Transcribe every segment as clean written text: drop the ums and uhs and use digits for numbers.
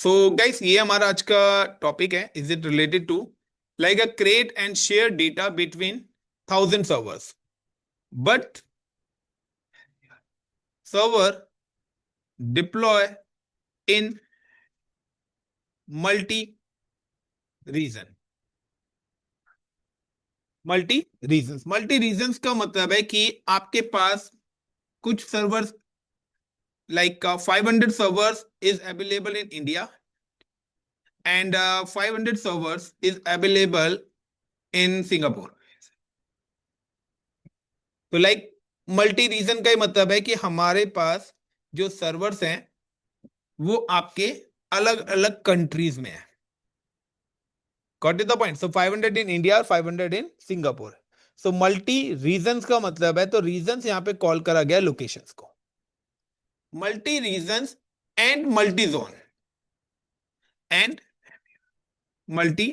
So guys, ये हमारा आज का टॉपिक है. Is it related to like a create and share data between 1000 servers, but server deploy in multi region. Multi regions का मतलब है कि आपके पास कुछ servers like 500 servers is available in India and 500 servers is available in Singapore. तो like multi region का ही मतलब है कि हमारे पास जो सर्वर्स हैं वो आपके अलग अलग कंट्रीज में है. Got it the point. So 500 in India और 500 in Singapore. So multi regions का मतलब है, तो रीजन्स यहां पे कॉल करा गया लोकेशंस को. Multi regions and multi zone and multi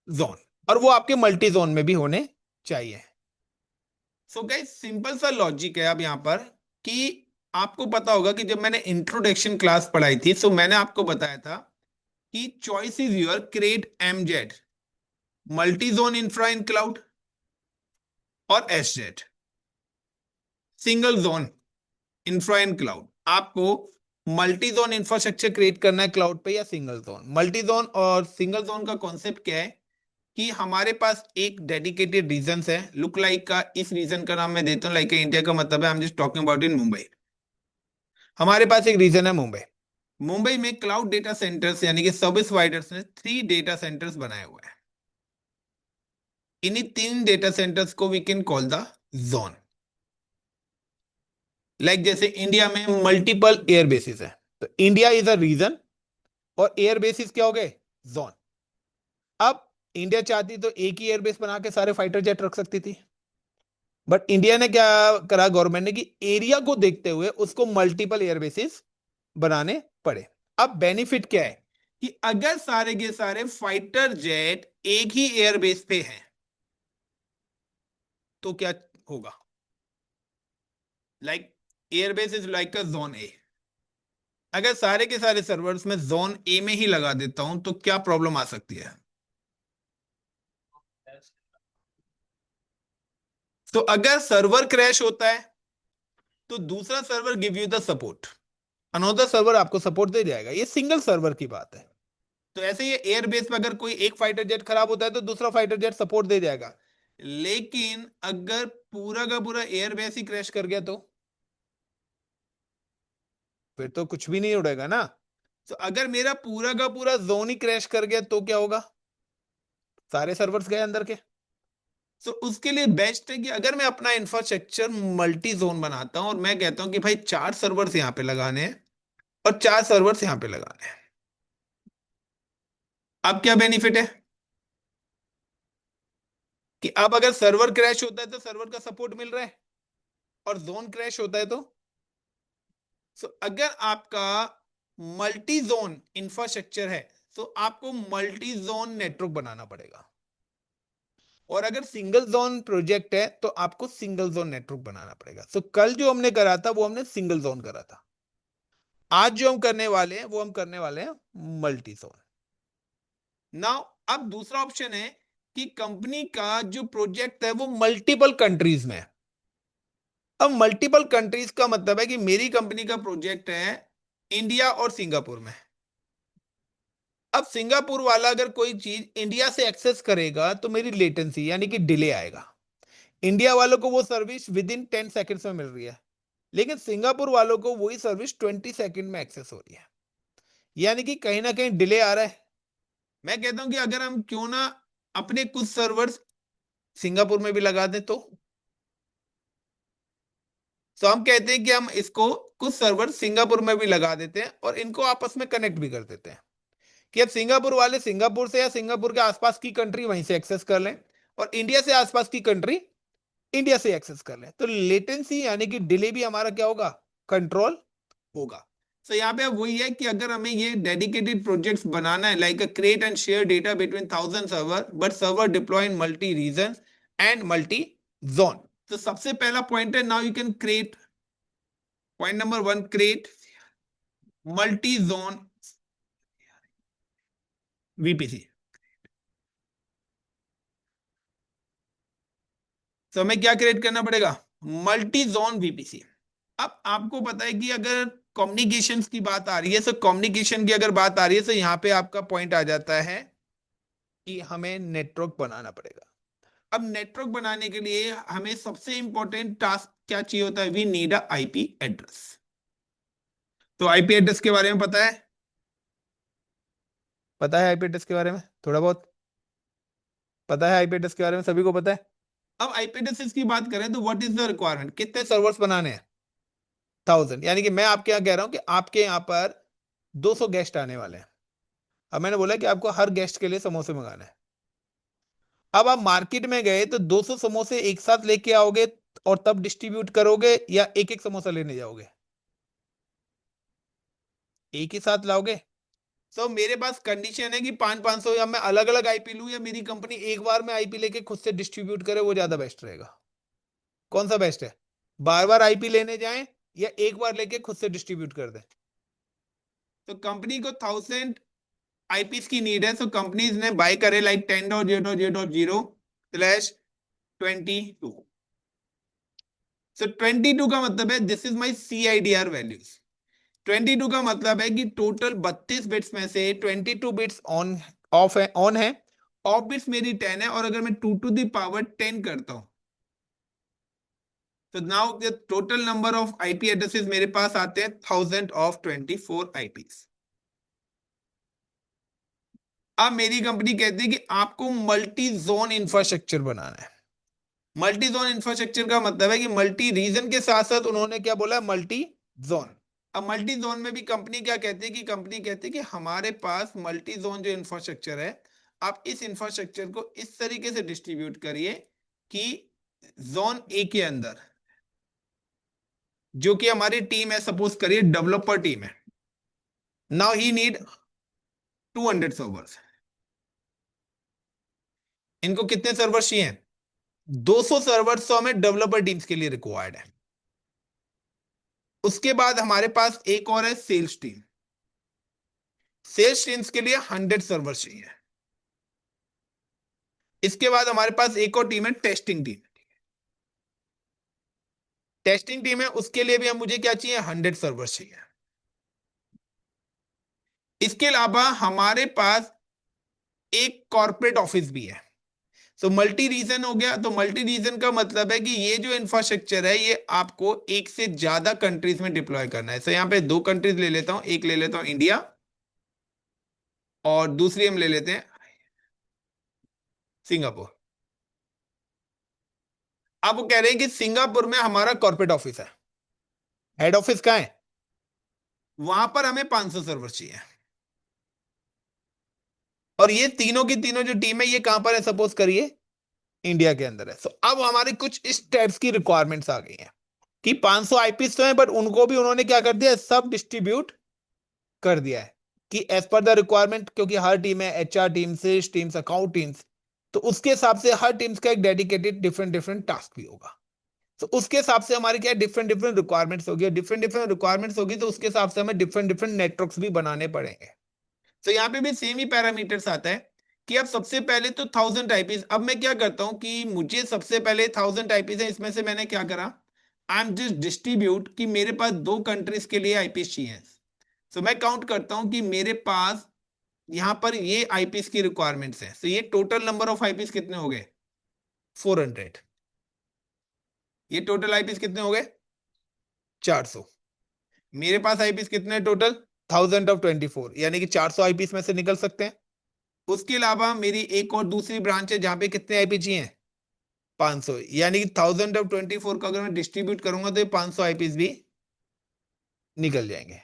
zone, और वो आपके मल्टी जोन में भी होने चाहिए. सो गाइस, सिंपल सा लॉजिक है अब यहां पर कि आपको पता होगा कि जब मैंने इंट्रोडक्शन क्लास पढ़ाई थी तो मैंने आपको बताया था कि choice is your, create Mz, multi zone infra in cloud, और एसजेड, सिंगल जोन इंफ्रा इन क्लाउड. आपको मल्टी जोन इंफ्रास्ट्रक्चर क्रिएट करना है क्लाउड पे या सिंगल जोन. मल्टी जोन और सिंगल जोन का कॉन्सेप्ट क्या है कि हमारे पास एक डेडिकेटेड रीजन है. लुक लाइक का इस रीजन का नाम मैं देता हूँ, लाइक इंडिया का मतलब है I am just talking about in Mumbai. हमारे पास एक रीजन है मुंबई. मुंबई में क्लाउड डेटा सेंटर्स यानी कि सर्विस प्रोवाइडर्स ने 3 डेटा सेंटर्स बनाए हुए हैं. इन्हीं 3 डेटा सेंटर्स को we can call the zone. Like जैसे इंडिया में मल्टीपल एयर बेसिस है, तो इंडिया इज अ रीजन और एयर बेसिस क्या हो गए, जोन. अब इंडिया चाहती तो एक ही एयरबेस बना के सारे फाइटर जेट रख सकती थी, बट इंडिया ने क्या करा, गवर्नमेंट ने, कि एरिया को देखते हुए उसको मल्टीपल एयरबेसिस बनाने पड़े. अब बेनिफिट क्या है कि अगर सारे के सारे फाइटर जेट एक ही एयरबेस पे हैं तो क्या होगा, like airbase is like a zone A. अगर सारे के सारे सर्वर्स में जोन ए में ही लगा देता हूं तो क्या प्रॉब्लम आ सकती है. तो अगर सर्वर क्रैश होता है तो दूसरा server give you the support, another server आपको सपोर्ट दे जाएगा. ये सिंगल सर्वर की बात है. तो ऐसे ही एयरबेस पे अगर कोई एक फाइटर जेट खराब होता है तो दूसरा फाइटर जेट सपोर्ट दे जाएगा. लेकिन अगर पूरा का पूरा एयरबेस ही क्रैश कर गया तो फिर तो कुछ भी नहीं उड़ेगा ना. तो अगर मेरा पूरा का पूरा जोन ही क्रैश कर गया तो क्या होगा, सारे सर्वर्स गए अंदर के. तो उसके लिए बेस्ट है कि अगर मैं अपना इंफ्रास्ट्रक्चर मल्टी जोन बनाता हूं और मैं कहता हूं कि भाई 4 सर्वर्स यहां पे लगाने हैं और 4 सर्वर्स यहां पे लगाने हैं. अब क्या बेनिफिट है कि अब अगर सर्वर क्रैश होता है तो सर्वर का सपोर्ट मिल रहा है, और जोन क्रैश होता है तो अगर आपका मल्टी जोन इंफ्रास्ट्रक्चर है तो आपको मल्टी जोन नेटवर्क बनाना पड़ेगा, और अगर सिंगल जोन प्रोजेक्ट है तो आपको सिंगल जोन नेटवर्क बनाना पड़ेगा. कल जो हमने करा था वो हमने सिंगल जोन करा था. आज जो हम करने वाले हैं वो हम करने वाले हैं मल्टी जोन. नाउ अब दूसरा ऑप्शन है कि कंपनी का जो प्रोजेक्ट है वो मल्टीपल कंट्रीज में है. अब मल्टीपल कंट्रीज का मतलब है कि मेरी कंपनी का प्रोजेक्ट है इंडिया और सिंगापुर में. अब सिंगापुर वाला अगर कोई चीज इंडिया से एक्सेस करेगा तो मेरी लेटेंसी यानी कि डिले आएगा. इंडिया वालों को वो सर्विस विद इन 10 सेकेंड्स में मिल रही है, लेकिन सिंगापुर वालों को वही सर्विस 20 सेकेंड में एक्सेस हो रही है, यानी कि कहीं ना कहीं डिले आ रहा है. मैं कहता हूं कि अगर हम क्यों ना अपने कुछ सर्वर्स सिंगापुर में भी लगा दें तो हम कहते हैं कि हम इसको कुछ सर्वर सिंगापुर में भी लगा देते हैं और इनको आपस में कनेक्ट भी कर देते हैं कि अब सिंगापुर वाले सिंगापुर से या सिंगापुर के आसपास की कंट्री वहीं से एक्सेस कर लें, और इंडिया से आसपास की कंट्री इंडिया से एक्सेस कर लें. तो लेटेंसी यानी कि डिले भी हमारा क्या होगा, कंट्रोल होगा. तो यहाँ पे वही है कि अगर हमें ये डेडिकेटेड प्रोजेक्ट्स बनाना है like a create and share data between 1000 server, but server deploy in multi reason and multi zone. तो सबसे पहला पॉइंट है, now you can create, point number 1, create multi zone VPC. तो हमें क्या क्रिएट करना पड़ेगा? Multi zone VPC. अब आपको पता है कि अगर कम्युनिकेशंस की बात आ रही है, तो कम्युनिकेशन की अगर बात आ रही है तो यहाँ पे आपका पॉइंट आ जाता है कि हमें नेटवर्क बनाना पड़ेगा। अब नेटवर्क बनाने के लिए हमें सबसे इंपॉर्टेंट टास्क क्या चाहिए होता है? We need a IP address. तो आईपी एड्रेस के बारे में पता है? पता है आईपी एड्रेस के बारे में थोड़ा बहुत? पता है आईपी एड्रेस के बारे में सभी को पता है? अब आईपी एड्रेस की बात करें तो व्हाट इज द रिक्वायरमेंट? कितने सर्वर्स बनाने हैं? 1000। यानी कि मैं आपके यहाँ कह रहा हूं कि आपके यहाँ पर 200 गेस्ट आने वाले हैं। अब मैंने बोला कि आपको हर गेस्ट के लिए समोसे मंगाने हैं। अब आप मार्केट में गए तो 200 समोसे एक साथ लेके आओगे और तब डिस्ट्रीब्यूट करोगे, या एक एक समोसा लेने जाओगे? एक ही साथ लाओगे? तो मेरे पास कंडीशन है कि 500 या मैं अलग अलग आईपी लूं, या मेरी कंपनी एक बार में आईपी लेके खुद से डिस्ट्रीब्यूट करे, वो ज्यादा बेस्ट रहेगा? कौन सा बेस्ट है? बार बार आईपी लेने जाएं या एक बार लेके खुद से डिस्ट्रीब्यूट कर दें? तो कंपनी को 1000 आईपीस की नीड है, तो कंपनीज ने बाय करे लाइक 10.0.0.0/22। सो 22 का मतलब है this is my CIDR values. 22 का मतलब है कि टोटल 32 बिट्स में से 22 बिट्स ऑन ऑफ है, ऑन है। ऑफ बिट्स मेरी 10 है, और अगर मैं 2 to the power 10 करता हूं तो now the total number of IP addresses मेरे पास आते हैं 1024 आईपीस। अब मेरी कंपनी कहती है कि आपको मल्टी जोन इंफ्रास्ट्रक्चर बनाना है। मल्टी जोन इंफ्रास्ट्रक्चर का मतलब है कि मल्टी रीजन के साथ साथ उन्होंने क्या बोला? Multi zone. अब मल्टी जोन में भी कंपनी क्या कहती है? कि कंपनी कहती है कि हमारे पास मल्टी जोन जो इंफ्रास्ट्रक्चर है, आप इस इंफ्रास्ट्रक्चर को इस तरीके से डिस्ट्रीब्यूट करिए कि जोन ए के अंदर जो कि हमारी टीम है, सपोज करिए डेवलपर टीम है, नाउ ही नीड 200 सर्वर्स। इनको कितने सर्वर चाहिए? 200 सर्वर्स तो हमें डेवलपर टीम्स के लिए रिक्वायर्ड है। उसके बाद हमारे पास एक और है सेल्स टीम। सेल्स टीम्स के लिए 100 सर्वर चाहिए। इसके बाद हमारे पास एक और टीम है टेस्टिंग टीम। टेस्टिंग टीम है, उसके लिए भी हम मुझे क्या चाहिए? 100 सर्वर चाहिए। इसके अलावा हमारे पास एक कॉर्पोरेट ऑफिस भी है। तो मल्टी रीजन हो गया। तो मल्टी रीजन का मतलब है कि ये जो इंफ्रास्ट्रक्चर है ये आपको एक से ज्यादा कंट्रीज में डिप्लॉय करना है। तो यहाँ पे 2 कंट्रीज ले लेता हूं, एक ले लेता हूं इंडिया और दूसरी हम ले लेते हैं सिंगापुर। अब वो कह रहे हैं कि सिंगापुर में हमारा कॉर्पोरेट ऑफिस है, हेड ऑफिस कहाँ है? वहां पर हमें 500 सर्वर चाहिए। और ये तीनों की तीनों जो टीम है ये कहां पर है? सपोज करिए इंडिया के अंदर है। तो अब हमारी कुछ इस टाइप्स की रिक्वायरमेंट्स आ गई हैं कि 500 आईपीस तो है, बट उनको भी उन्होंने क्या कर दिया? सब डिस्ट्रीब्यूट कर दिया है कि एज पर द रिक्वायरमेंट, क्योंकि हर टीम है, HR team, sales teams, account teams, तो उसके हिसाब से हर टीम्स का एक डेडिकेटेड डिफरेंट डिफरेंट टास्क भी होगा। तो उसके हिसाब से हमारे क्या डिफरेंट डिफरेंट रिक्वायरमेंट्स होगी, डिफरेंट डिफरेंट रिक्वायरमेंट्स होगी तो उसके हिसाब से हमें डिफरेंट डिफरेंट नेटवर्क्स भी बनाने पड़ेंगे। तो यहाँ पे भी सेम ही पैरामीटर्स आता है कि अब सबसे पहले तो 1000 आईपीज। अब मैं क्या करता हूं कि मुझे सबसे पहले 1000 आईपीज है, इसमें से मैंने क्या करा? आई एम जस्ट डिस्ट्रीब्यूट कि मेरे पास 2 कंट्रीज के लिए आईपीज चाहिए। तो मैं काउंट करता हूं कि मेरे पास यहां पर ये आईपीस की रिक्वायरमेंट्स है। तो ये टोटल नंबर ऑफ आईपीस कितने हो गए? 400। ये टोटल आईपीस कितने हो गए? 400। मेरे पास आईपीस कितने टोटल? 1024, यानी कि 400 आईपीस में से निकल सकते हैं। उसके अलावा मेरी एक और दूसरी ब्रांच है जहां पे कितने आईपी चाहिए? 500, यानी कि 1024 का अगर मैं डिस्ट्रीब्यूट करूंगा तो ये 500 आईपीस भी निकल जाएंगे।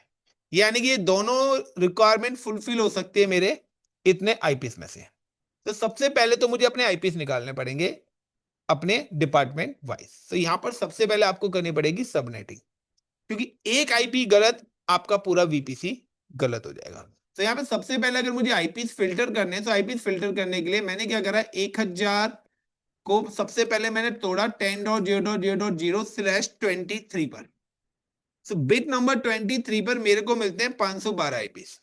यानी कि ये दोनों रिक्वायरमेंट फुलफिल हो सकती है मेरे इतने आईपीस में से। तो सबसे पहले तो मुझे अपने आईपीस निकालने पड़ेंगे अपने डिपार्टमेंट वाइज। तो यहां पर सबसे पहले आपको करनी पड़ेगी सबनेटिंग, क्योंकि एक आईपी गलत आपका पूरा वीपीसी गलत हो जाएगा। तो यहाँ पे सबसे पहले अगर मुझे आईपीस फिल्टर करने हैं, तो आईपीस फिल्टर करने के लिए मैंने क्या करा? 1000 को सबसे पहले मैंने तोड़ा 10.0.0.0/23 पर। सो बिट नंबर 23 पर मेरे को मिलते हैं 512 आईपीस।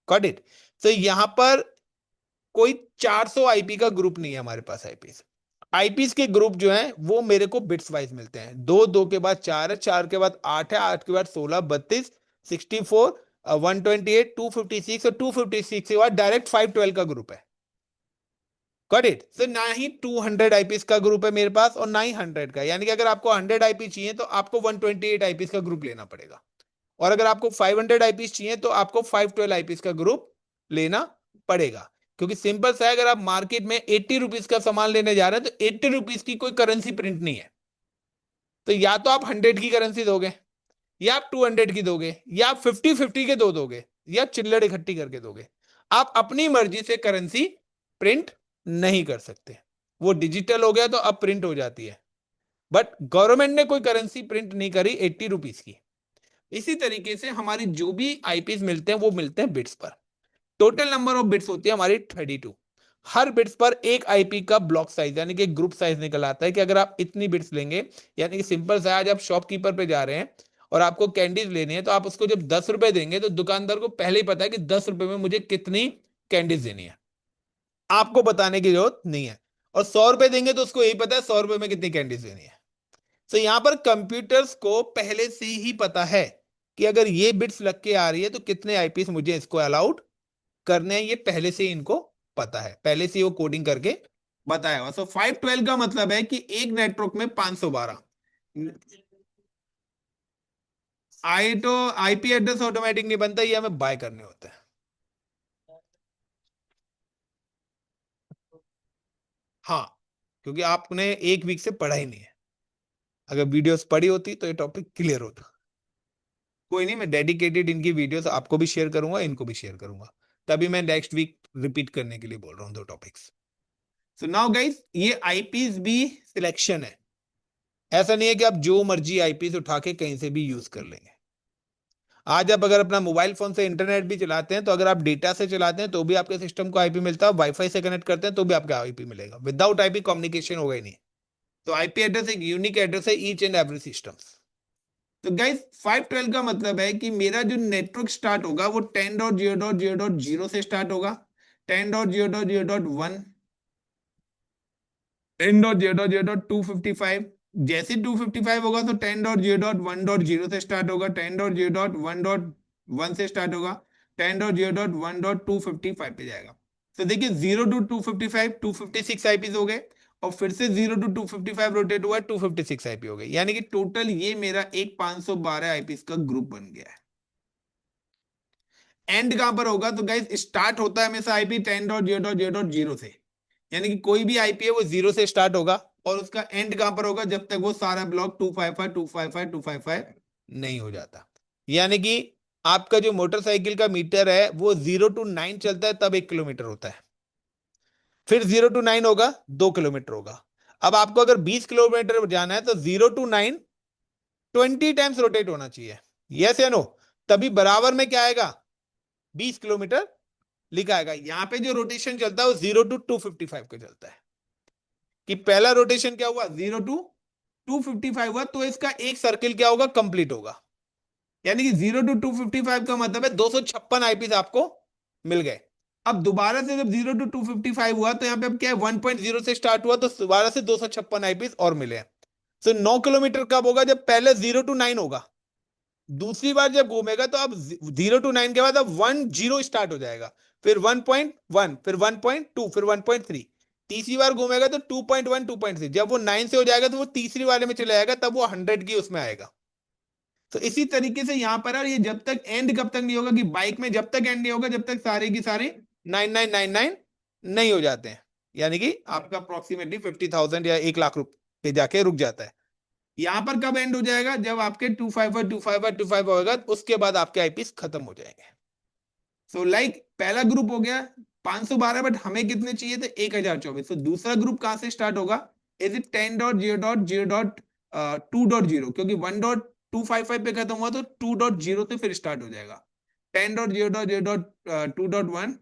Got it? तो यहां पर कोई 400 आईपी का ग्रुप नहीं है हमारे पास। आईपीस के ग्रुप जो है वो मेरे को बिट्स वाइज मिलते हैं। दो, दो के बाद चार है, चार के बाद आठ है, आठ के बाद 16, 32, 64, 128, 256 और 256 के बाद डायरेक्ट 512 का ग्रुप है। Got it. सो ना ही 200 आईपीस का ग्रुप है मेरे पास और ना ही 100 का। यानी कि अगर आपको 100 आईपी चाहिए तो आपको 128 आईपीस का ग्रुप लेना पड़ेगा, और अगर आपको 500 आईपीस चाहिए तो आपको 512 आईपीस का ग्रुप लेना पड़ेगा। क्योंकि सिंपल सा है, अगर आप मार्केट में 80 रुपीज का सामान लेने जा रहे हैं तो 80 रुपीज की कोई करेंसी प्रिंट नहीं है। तो या तो आप 100 की करेंसी दोगे, या आप 200 की दोगे, या आप 50-50 के दोगे, या चिल्लड़ इकट्ठी करके दोगे। आप अपनी मर्जी से करेंसी प्रिंट नहीं कर सकते। वो डिजिटल हो गया तो अब प्रिंट हो जाती है, बट गवर्नमेंट ने कोई करेंसी प्रिंट नहीं करी 80 रुपीज की। इसी तरीके से हमारी जो भी आईपीस मिलते हैं वो मिलते हैं बिट्स पर। टोटल नंबर ऑफ बिट्स होती है हमारी 32। हर बिट्स पर एक आईपी का ब्लॉक साइज यानी कि ग्रुप साइज निकल आता है कि अगर आप इतनी बिट्स लेंगे, यानी कि सिंपल सा, आज आप शॉपकीपर पे जा रहे हैं और आपको कैंडीज लेनी है, तो आप उसको जब 10 रुपए देंगे तो दुकानदार को पहले ही पता है कि 10 रुपए में मुझे कितनी कैंडीज देनी है, आपको बताने की जरूरत नहीं है। और 100 रुपए देंगे तो उसको यही पता है 100 रुपए में कितनी कैंडीज देनी है। तो यहां पर कंप्यूटर्स को पहले से ही पता है कि अगर ये बिट्स लग के आ रही है तो कितने आईपीएस मुझे इसको अलाउड करने हैं, ये पहले से ही इनको पता है, पहले से ही वो कोडिंग करके बताया हुआ। सो 512 का मतलब है कि एक नेटवर्क में 512 तो आईपी एड्रेस ऑटोमेटिक नहीं बनता, ये हमें बाय करने होते हैं। हाँ, क्योंकि आपने एक वीक से पढ़ा ही नहीं है। अगर वीडियोस पढ़ी होती तो ये टॉपिक क्लियर होता। कोई नहीं, मैं डेडिकेटेड इनकी वीडियोस आपको भी शेयर करूंगा, इनको भी शेयर करूंगा। तभी मैं नेक्स्ट वीक रिपीट करने के लिए बोल रहा हूँ दो टॉपिक्स। सो नाउ गाइस, ये आईपीस भी सिलेक्शन है। ऐसा नहीं है कि आप जो मर्जी आईपीस उठा के कहीं से भी यूज कर लेंगे। आज आप अगर अपना मोबाइल फोन से इंटरनेट भी चलाते हैं तो अगर आप डेटा से चलाते हैं तो भी आपके सिस्टम को आईपी मिलता है, वाईफाई से कनेक्ट करते हैं तो भी आपका आईपी मिलेगा। विदाउट आईपी कम्युनिकेशन होगा ही नहीं। तो आईपी एड्रेस एक यूनिक एड्रेस है ईच एंड एवरी सिस्टम। तो गाइस 512 का मतलब है कि मेरा जो नेटवर्क स्टार्ट होगा वो 10.0.0.0 से स्टार्ट होगा, 10.0.0.1, 10.0.0.255। जैसे 255 होगा तो 10.0.1.0 से स्टार्ट होगा, 10.0.1.1 से स्टार्ट होगा, 10.0.1.255 पे जाएगा। तो देखिए 0 to 255 256 आईपीज हो गए, और फिर से 0 to 255 रोटेट हुआ 256 आईपी हो गई। यानी कि टोटल ये मेरा एक 512 आईपीज का ग्रुप बन गया है। एंड कहां पर होगा? तो गाइस स्टार्ट होता है हमेशा आईपी 10.0.0.0 से, यानी कि कोई भी आईपी है वो 0 से स्टार्ट होगा, और उसका एंड कहां पर होगा? जब तक वो सारा ब्लॉक 255 नहीं हो जाता। यानी कि आपका जो मोटरसाइकिल का मीटर है वो 0 to 9 चलता है तब 1 किलोमीटर होता है, फिर 0 to 9 होगा 2 किलोमीटर होगा। अब आपको अगर 20 किलोमीटर जाना है तो 0 to 9 20 टाइम्स रोटेट होना चाहिए, यस या नो? तभी बराबर में क्या आएगा? 20 किलोमीटर लिखा आएगा। यहां पे जो रोटेशन चलता है वो 0 to 255 का चलता है। कि पहला रोटेशन क्या हुआ? 0 to 255 हुआ, तो इसका एक सर्किल क्या होगा? कंप्लीट होगा। यानी कि 0 to 255 का मतलब है 256 आईपीस आपको मिल गए। अब दोबारा से जब 0 to 255 हुआ तो यहाँ पे अब क्या है? 1.0 से स्टार्ट हुआ तो दोबारा से 256 आईपीस और मिले हैं। तो 9 किलोमीटर कब होगा? जब पहले 0 to 9 होगा। दूसरी बार जब घूमेगा तो अब 0 to 9 के बाद अब 10 स्टार्ट हो जाएगा, फिर 1.1, फिर 1.2, फिर 1.3। तीसरी बार घूमेगा तो 2.1, 2.3। जब वो 9 से हो जाएगा तो वो तीसरी वाले में चले जाएगा, तब वो 100 की उसमें आएगा। तो इसी तरीके से यहां पर ये जब तक एंड कब तक नहीं होगा? कि बाइक में जब तक एंड नहीं होगा जब तक सारे की सारे 9999 नहीं हो जाते हैं। यानी कि आपका अप्रोक्सीमेटली 50,000 या 1 लाख रुपए पे जाके रुक जाता है। यहां पर कब एंड हो जाएगा? जब आपके 255 होगा, उसके बाद आपके आईपीस खत्म हो जाएंगे। सो पहला ग्रुप हो गया 512, बट हमें कितने चाहिए थे? 1024। तो दूसरा ग्रुप कहां से स्टार्ट होगा? इज इट 10.0.0.2.0, क्योंकि 1.255 पे खत्म हुआ तो 2.0 से फिर स्टार्ट हो जाएगा। 10.0.0.2.1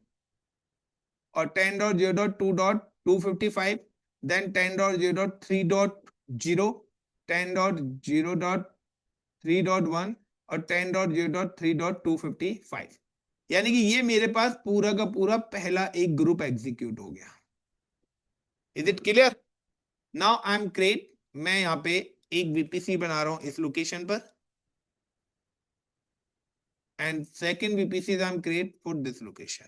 और 10.0.2.255, देन 10.0.3.0, 10.0.3.1 और 10.0.3.255। यानी कि ये मेरे पास पूरा का पूरा पहला एक ग्रुप एग्जीक्यूट हो गया। Is it clear? Now I am create, मैं यहाँ पे एक VPC बना रहा हूं इस लोकेशन पर, and second VPC I am create for this location.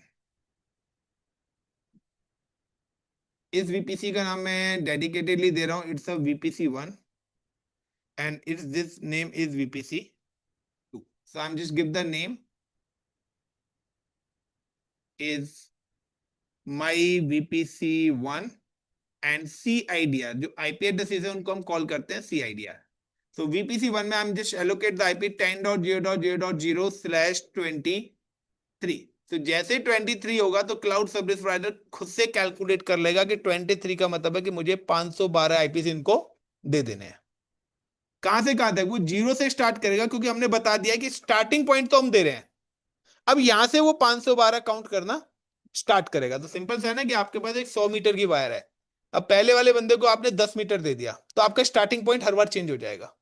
इस VPC का नाम मैं डेडिकेटेडली दे रहा हूं, it's a VPC1 and its this name is VPC2. So I'm just give the name is my VPC1 and CIDR, जो IP addresses है उनको हम कॉल करते हैं CIDR. So VPC1 में I'm just allocate the IP 10.0.0.0/23. तो जैसे 23 होगा तो क्लाउड सर्विस प्रोवाइडर खुद से कैलकुलेट कर लेगा कि 23 का मतलब है कि मुझे 512 आईपीस इनको दे देने हैं। कहां से कहां तक? वो 0 से स्टार्ट करेगा, क्योंकि हमने बता दिया कि स्टार्टिंग पॉइंट तो हम दे रहे हैं। अब यहां से वो 512 काउंट करना स्टार्ट करेगा। तो सिंपल सा है ना कि आपके पास एक 100 मीटर की वायर है। अब पहले वाले बंदे को आपने 10 मीटर दे दिया तो आपका स्टार्टिंग पॉइंट हर बार चेंज हो जाएगा।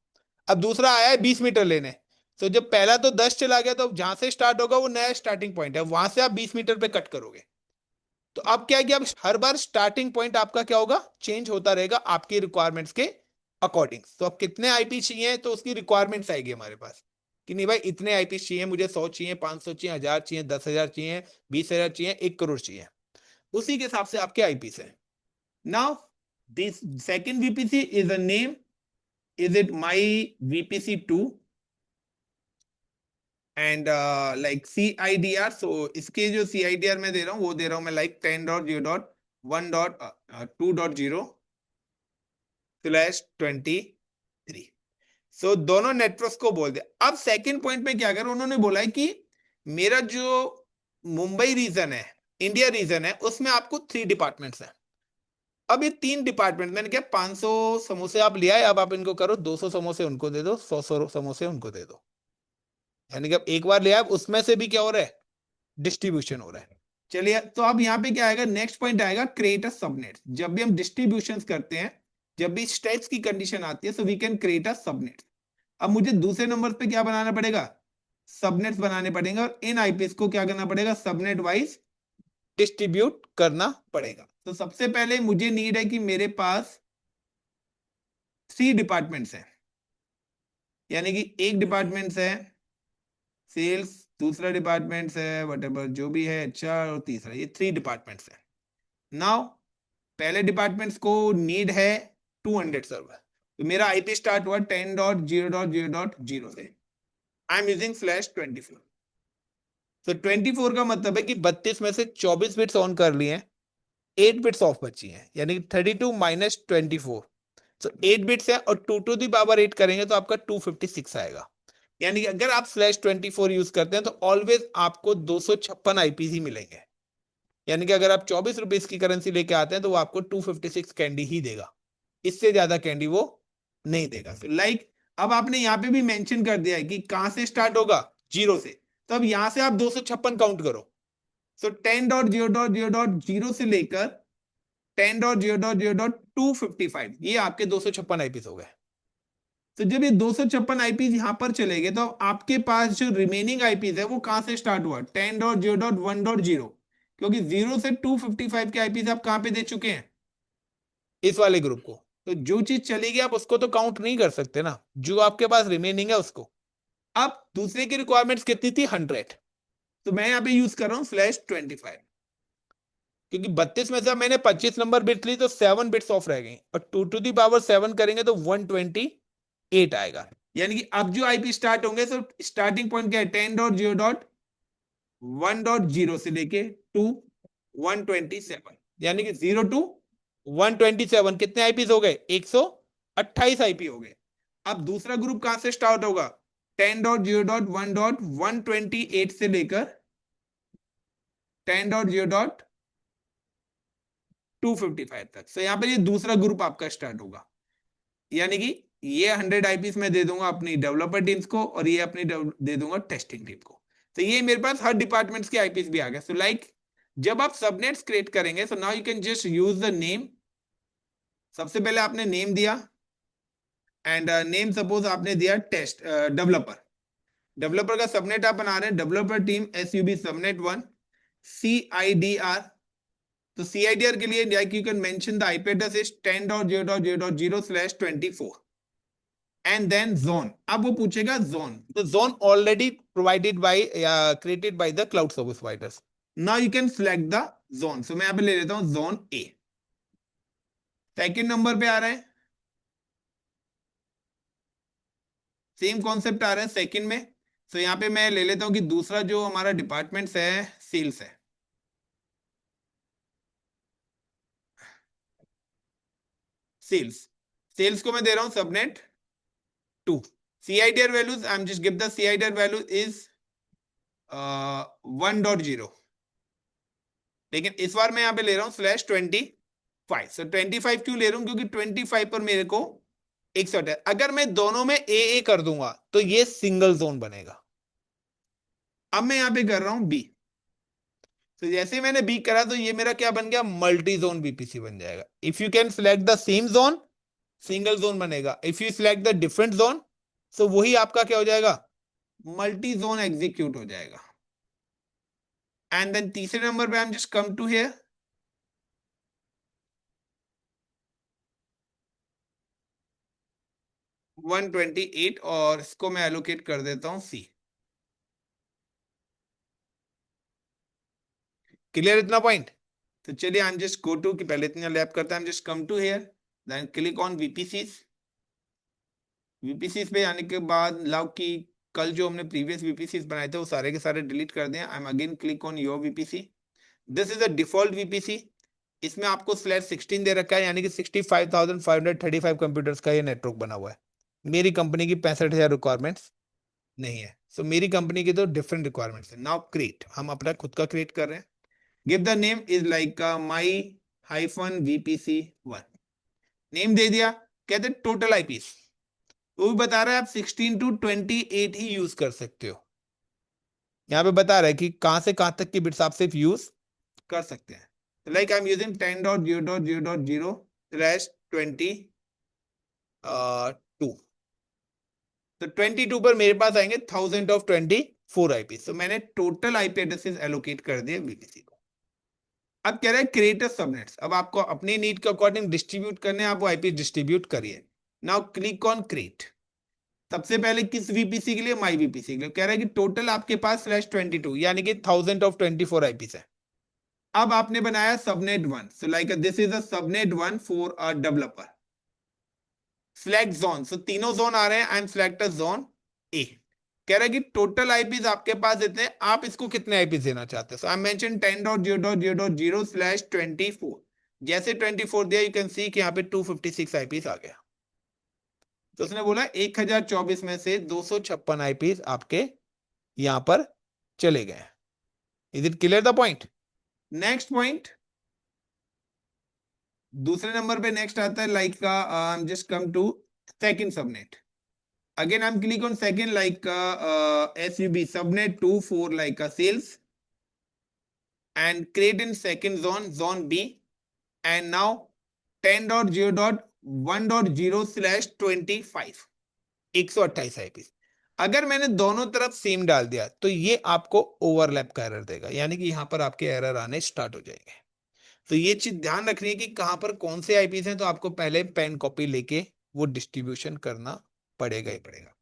अब दूसरा आया है 20 मीटर लेने, तो जब पहला तो 10 चला गया तो जहां से स्टार्ट होगा वो नया स्टार्टिंग पॉइंट है, वहां से आप 20 मीटर पे कट करोगे। तो अब क्या है कि अब हर बार स्टार्टिंग पॉइंट आपका क्या होगा, चेंज होता रहेगा आपकी रिक्वायरमेंट्स के अकॉर्डिंग। तो अब कितने आईपी चाहिए तो उसकी रिक्वायरमेंट्स आएगी हमारे पास कि नहीं भाई इतने आईपी चाहिए, मुझे 100 चाहिए, 500 चाहिए, 1000 चाहिए, 10,000 चाहिए, 20,000 चाहिए, 1 करोड़ चाहिए। उसी के हिसाब से आपके आईपीस है। Now this second VPC is a name, is it my VPC2 and like CIDR। सो इसके जो CIDR मैं दे रहा हूँ वो दे रहा हूँ मैं लाइक 10.0.1.2.0/23। सो दोनों नेटवर्क्स को बोल दिया। अब सेकंड पॉइंट में क्या कर उन्होंने बोला है कि मेरा जो मुंबई रीजन है, इंडिया रीजन है, उसमें आपको 3 डिपार्टमेंट्स हैं। अब ये 3 डिपार्टमेंट मैंने क्या 500 समोसे आप लिया है, अब आप इनको करो 200 समोसे उनको दे दो, 100 समोसे उनको दे दो। यानी कि अब एक बार लिया उसमें से भी क्या हो रहा है, डिस्ट्रीब्यूशन हो रहा है। चलिए तो अब यहाँ पे क्या आएगा, नेक्स्ट पॉइंट आएगा क्रिएट अ सबनेट। जब भी हम डिस्ट्रीब्यूशन करते हैं, जब भी स्टेट्स की कंडीशन आती है, so we can create a subnet. अब मुझे दूसरे नंबर पे क्या बनाना पड़ेगा, सबनेट्स बनाने पड़ेंगे, और इन आईपीएस को क्या करना पड़ेगा, सबनेट वाइज डिस्ट्रीब्यूट करना पड़ेगा। तो सबसे पहले मुझे नीड है कि मेरे पास 3 डिपार्टमेंट्स हैं, यानी कि एक डिपार्टमेंट है सेल्स, दूसरा डिपार्टमेंट है वटेवर जो भी है HR, और तीसरा, ये 3 डिपार्टमेंट्स है। नाउ पहले डिपार्टमेंट्स को नीड है 200 सर्वर, तो मेरा आईपी स्टार्ट हुआ 10.0.0.0 से। I am using /24। तो 24 का मतलब है कि 32 में से 24 बिट्स ऑन कर लिए हैं, 8 बिट्स ऑफ बची हैं, यानी 32 माइनस 24। तो 8 बिट्स है और 2 टू दी पावर 8 करेंगे तो आपका 256 आएगा। यानी कि अगर आप /24 यूज करते हैं तो ऑलवेज आपको 256 आईपी ही मिलेंगे। यानी कि अगर आप 24 रुपीज की करेंसी लेके आते हैं तो वो आपको 256 कैंडी ही देगा, इससे ज्यादा कैंडी वो नहीं देगा। लाइक अब आपने यहाँ पे भी मेंशन कर दिया है कि कहां से स्टार्ट होगा, 0 से। तो अब यहां से आप 256 काउंट करो। सो 10.0.0.0 से लेकर 10.0.0.255 ये आपके 256 आईपीस हो गए। तो जब ये 256 आईपीस यहां पर चले गए तो आपके पास जो रिमेनिंग आईपीस है वो कहां से स्टार्ट हुआ, 10.0.1.0, क्योंकि 0 से 255 के आईपीस आप कहां पे दे चुके हैं, इस वाले ग्रुप को। तो जो चीज चलेगी आप उसको तो काउंट नहीं कर सकते ना, जो आपके पास रिमेनिंग है उसको। अब दूसरे की रिक्वायरमेंट्स कितनी थी, 100, तो मैं यहाँ पे यूज कर रहा हूँ /25, क्योंकि 32 में से मैंने 25 नंबर बिट ली तो 7 बिट्स ऑफ रह गई, और 2 टू दी पावर 7 करेंगे तो 128 आएगा। यानी कि अब जो आईपी स्टार्ट होंगे तो स्टार्टिंग पॉइंट क्या है, 10.0.1.0 से लेके टू 127, यानी कि 0 टू 127 कितने आईपीस हो गए, 128 आईपी हो गए। अब दूसरा ग्रुप कहां से स्टार्ट होगा, 10.0.1.128 से लेकर 10.0.255 तक। तो यहां पर ये दूसरा ग्रुप आपका स्टार्ट होगा, यानी कि ये 100 आईपीस मैं दे दूंगा अपनी डेवलपर टीम्स को, और ये अपनी दे दूंगा टेस्टिंग टीम को। तो ये मेरे पास हर डिपार्टमेंट्स के आईपीस भी आ गए। सो लाइक जब आप सबनेट्स क्रिएट करेंगे, सो now you can just use the name. सबसे पहले आपने नेम दिया, एंड नेम सपोज आपने दिया टेस्ट डेवलपर। डेवलपर का सबनेट आप बना रहे हैं, developer team SUB subnet 1 CIDR। तो CIDR के लिए like you can mention the IP address is 10.0.0.0/24 and then zone. अब वो पूछेगा जोन, तो zone already provided by created by the cloud service providers. Now you can select the zone. So मैं यहां पे ले लेता हूं जोन ए। सेकंड नंबर पे आ रहा है, सेम कॉन्सेप्ट आ रहा है सेकंड में। तो यहाँ पे मैं ले लेता हूं कि दूसरा जो हमारा डिपार्टमेंट है सेल्स है। सेल्स, सेल्स को मैं दे रहा हूं subnet 2। CIDR values, I'm just give the CIDR value is 1.0, लेकिन इस बार मैं यहाँ पे ले रहा हूँ /25। सो 25 क्यों ले रहा हूँ, क्योंकि 25 पर मेरे को 61 है। अगर मैं दोनों में ए कर दूंगा तो ये सिंगल जोन बनेगा। अब मैं यहाँ पे कर रहा हूं बी। तो जैसे मैंने बी करा तो ये मेरा क्या बन गया, मल्टी जोन बीपीसी बन जाएगा। If you can select the same zone, single zone बनेगा। If you select the different zone, तो वही आपका क्या हो जाएगा, मल्टी जोन एग्जीक्यूट हो जाएगा। एंड देन तीसरे नंबर पे I am just come to here, 128 और इसको मैं एलोकेट कर देता हूं सी। क्लियर इतना पॉइंट। तो चलिए I am just go to, कि पहले इतना लैप करता है, I am just come to here, then click on VPCs. VPCs पे आने के बाद लाओ की कल जो हमने प्रीवियस वीपीसीज बनाए थे वो सारे के सारे डिलीट कर दें। I am again click on your VPC. This is a default VPC. इसमें आपको /16 दे रखा है, यानी कि 65,535 कंप्यूटर्स का ये नेटवर्क बना हुआ है। मेरी कंपनी की 65,000 रिक्वायरमेंट्स नहीं है। सो मेरी कंपनी की तो डिफरेंट रिक्वायरमेंट्स है। नाउ क्रिएट, हम अपना खुद का क्रिएट कर रहे हैं। Give the name is like my-vpc1। Name दे दिया। कहते टोटल आईपीस, वो भी बता रहा है आप 16 to 28 ही यूज कर सकते हो। यहाँ पे बता रहा है कि कहां से कहां तक की बिट्स आप सिर्फ यूज कर सकते हैं। Like I am using 10.0.0.0/22। तो 22 पर मेरे पास आएंगे 1024 आईपी। तो मैंने टोटल आईपी एड्रेसेस एलोकेट कर दिए बीपीसी को। अब कह रहा है क्रिएट सबनेट्स। अब आपको अपनी नीड के अकॉर्डिंग डिस्ट्रीब्यूट करने हैं, आप वो आईपी डिस्ट्रीब्यूट करिए। Now click on create. सबसे पहले किस वीपीसी के लिए, माई वीपीसी के लिए। कह रहा है कि टोटल आपके पास /22 यानी कि 1024 आईपीस है। अब आपने बनाया subnet 1। So like this is a subnet 1 for a developer. Select zone, so तीनों जोन आ रहे हैं। I am select zone A. कह रहा है कि टोटल आईपीस आपके पास इतने, आप इसको कितने आईपीस देना चाहते हैं। सो आई मेंशन 10.0.0.0/24। जैसे 24 दिया, यू कैन सी कि यहाँ पे 256 आईपीस आ गया। तो उसने बोला 1024 में से 256 आईपीस आपके यहां पर चले गए। Is it clear the point. Next point, दूसरे नंबर पे नेक्स्ट आता है लाइक का just come to second subnet. Again I am click on second like SUB subnet 2 for like a sales and create in second zone B and now 10.0.1.0/25 128 IP. अगर मैंने दोनों तरफ सेम डाल दिया तो ये आपको ओवरलैप का एरर देगा, यानी कि यहां पर आपके एरर आने स्टार्ट हो जाएंगे। तो ये चीज ध्यान रखनी है कि कहां पर कौन से आईपीस हैं, तो आपको पहले पेन कॉपी लेके वो डिस्ट्रीब्यूशन करना पड़ेगा ही पड़ेगा।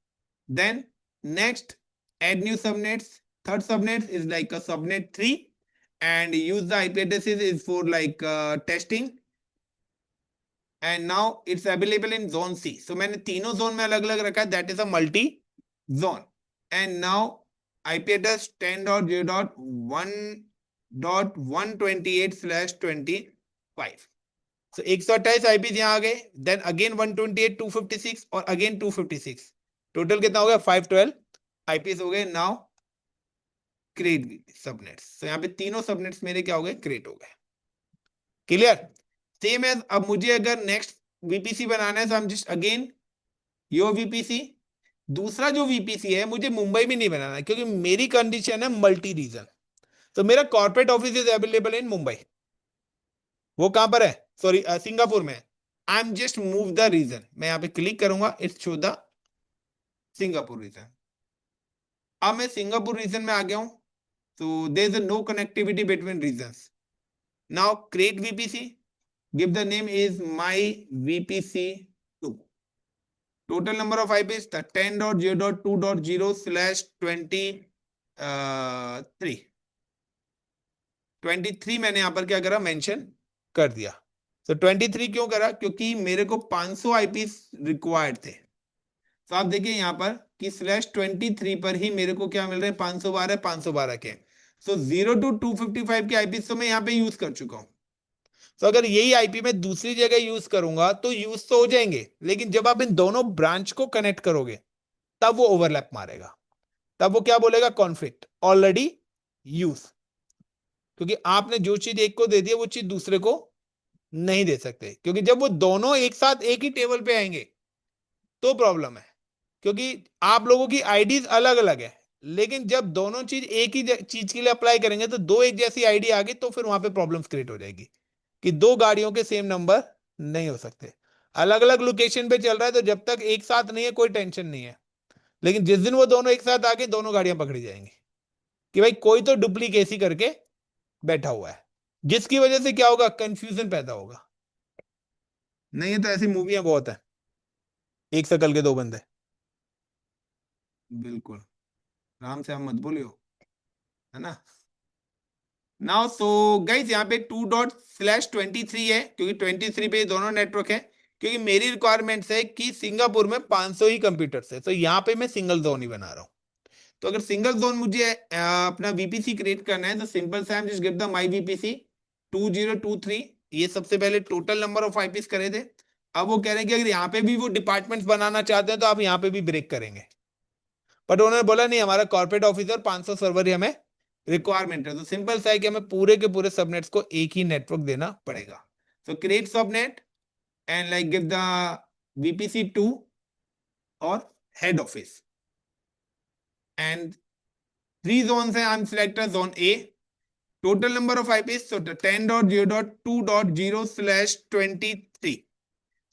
Then next, add new subnets। third subnet is like a subnet 3 and use the IP addresses is for like testing and now it's available in zone C। so मैंने तीनों zone में अलग अलग रखा है, that is a multi zone and now IP address 10.0.1.128/25। so 128 IP यहाँ आ गए। Then again 128 256 और अगेन 256, टोटल कितना हो गया 512 आईपीएस हो गए। Now create subnets. तो यहाँ पे तीनों सबनेट्स मेरे क्या हो गए, क्रिएट हो गए। क्लियर। सेम एज अब मुझे अगर नेक्स्ट वीपीसी बनाना है, तो हम जस्ट अगेन योर वीपीसी। दूसरा जो वीपीसी है मुझे मुंबई में नहीं बनाना है, क्योंकि मेरी कंडीशन है मल्टी रीजन। तो मेरा corporate office is available in Mumbai. वो कहां पर है, सॉरी सिंगापुर में। I am just move the region. मैं यहाँ पे क्लिक करूंगा, it's show the Singapore region. अब मैं सिंगापुर रीजन में आ गया हूं, तो there is no connectivity between regions. Now create VPC, give the name is my VPC 2। Total number of IPs 10.0.2.0/23 23 मैंने यहां पर क्या करा, मेंशन कर दिया। तो 23 क्यों करा, क्योंकि मेरे को 500 आईपीस रिक्वायर्ड थे। तो आप देखिए यहां पर कि /23 पर ही मेरे को क्या मिल रहे हैं, 512 512 के। सो 0 to 255 के आईपीस तो मैं यहाँ पे यूज कर चुका हूं। तो अगर यही आईपी मैं दूसरी जगह यूज करूंगा तो यूज तो हो जाएंगे, लेकिन जब आप इन दोनों ब्रांच को कनेक्ट करोगे तब वो ओवरलैप मारेगा, तब वो क्या बोलेगा, कॉन्फ्लिक्ट ऑलरेडी यूज। क्योंकि आपने जो चीज एक को दे दी है वो चीज दूसरे को नहीं दे सकते, क्योंकि जब वो दोनों एक साथ एक ही टेबल पे आएंगे तो प्रॉब्लम है। क्योंकि आप लोगों की आईडीज अलग अलग है, लेकिन जब दोनों चीज एक ही चीज के लिए अप्लाई करेंगे तो दो एक जैसी आईडी आ गई तो फिर वहां पे प्रॉब्लम्स क्रिएट हो जाएगी कि दो गाड़ियों के सेम नंबर नहीं हो सकते। अलग अलग लोकेशन पे चल रहा है तो जब तक एक साथ नहीं है कोई टेंशन नहीं है, लेकिन जिस दिन वो दोनों एक साथ आ गए दोनों गाड़ियां पकड़ी जाएंगी कि भाई कोई तो डुप्लीकेसी करके बैठा हुआ है, जिसकी वजह से क्या होगा, कंफ्यूजन पैदा होगा। नहीं है तो ऐसी मूवियां बहुत है, एक शकल के दो बंदे। बिल्कुल, आराम से आप मत बोलियो, है ना। नाउ सो गाइस यहाँ पे 2./23 है, क्योंकि 23 पे दोनों नेटवर्क है। क्योंकि मेरी रिक्वायरमेंट्स है कि सिंगापुर में 500 ही कंप्यूटर्स है, तो यहाँ पे मैं सिंगल जोन ही बना रहा हूँ। तो अगर सिंगल जोन मुझे अपना वीपीसी क्रिएट करना है तो सिंपल सा just give the my VPC 2023। ये सबसे पहले टोटल नंबर ऑफ आईपीस करे थे। अब वो कह रहे हैं कि अगर यहाँ पे भी वो डिपार्टमेंट्स बनाना चाहते हैं तो आप यहाँ पे भी ब्रेक करेंगे, बट उन्होंने बोला नहीं, हमारा कॉर्पोरेट ऑफिसर 500 सर्वर ही हमें रिक्वायरमेंट है। तो सिंपल सा है कि हमें पूरे के पूरे सबनेट्स को एक ही नेटवर्क देना पड़ेगा। सो create subnet and like give the VPC 2 और हेड ऑफिस एंड 3 zones है। I am select zone A. Total number of IPs 10.0.2.0/23।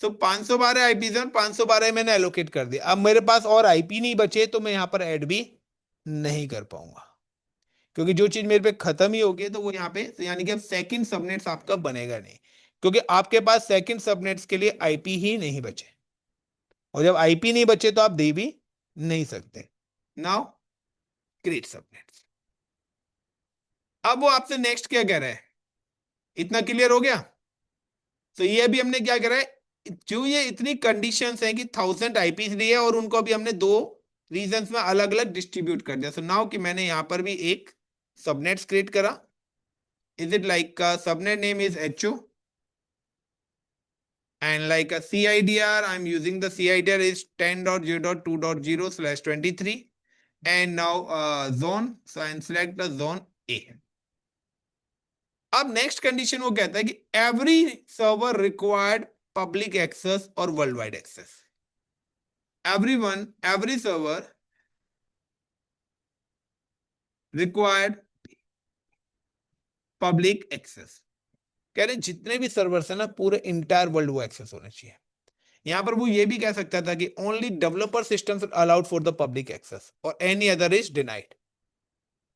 तो 512 आईपीज और 512 मैंने एलोकेट कर दिया। अब मेरे पास और आईपी नहीं बचे तो मैं यहां पर ऐड भी नहीं कर पाऊंगा, क्योंकि जो चीज मेरे पे खत्म ही होगी तो वो यहाँ पे, तो यानी कि अब सेकंड सबनेट्स आपका बनेगा नहीं, क्योंकि आपके पास सेकंड सबनेट्स के लिए आईपी ही नहीं बचे। और जब आईपी नहीं बचे तो आप दे भी नहीं सकते। Now create subnets. अब वो आपसे नेक्स्ट क्या कह रहा है, इतना क्लियर हो गया। तो ये अभी हमने क्या करा है, जो ये इतनी कंडीशंस हैं कि 1000 आईपीस लिए और उनको भी हमने दो रीजंस में अलग अलग डिस्ट्रीब्यूट कर दिया। सो नाउ कि मैंने यहां पर भी एक सबनेट्स क्रिएट करा। Is it like subnet name is HO and like a CIDR, I'm using the CIDR is 10.0.2.0/23 and now zone, so I select the zone A. अब नेक्स्ट कंडीशन वो कहता है कि every server required public access और world wide access. every server required public access. कह रहे जितने भी सर्वर्स है ना पूरे इंटायर वर्ल्ड वो एक्सेस होने चाहिए। यहां पर वो ये भी कह सकता था कि only developer systems allowed for the public access और एनी अदर इज डिनाइड।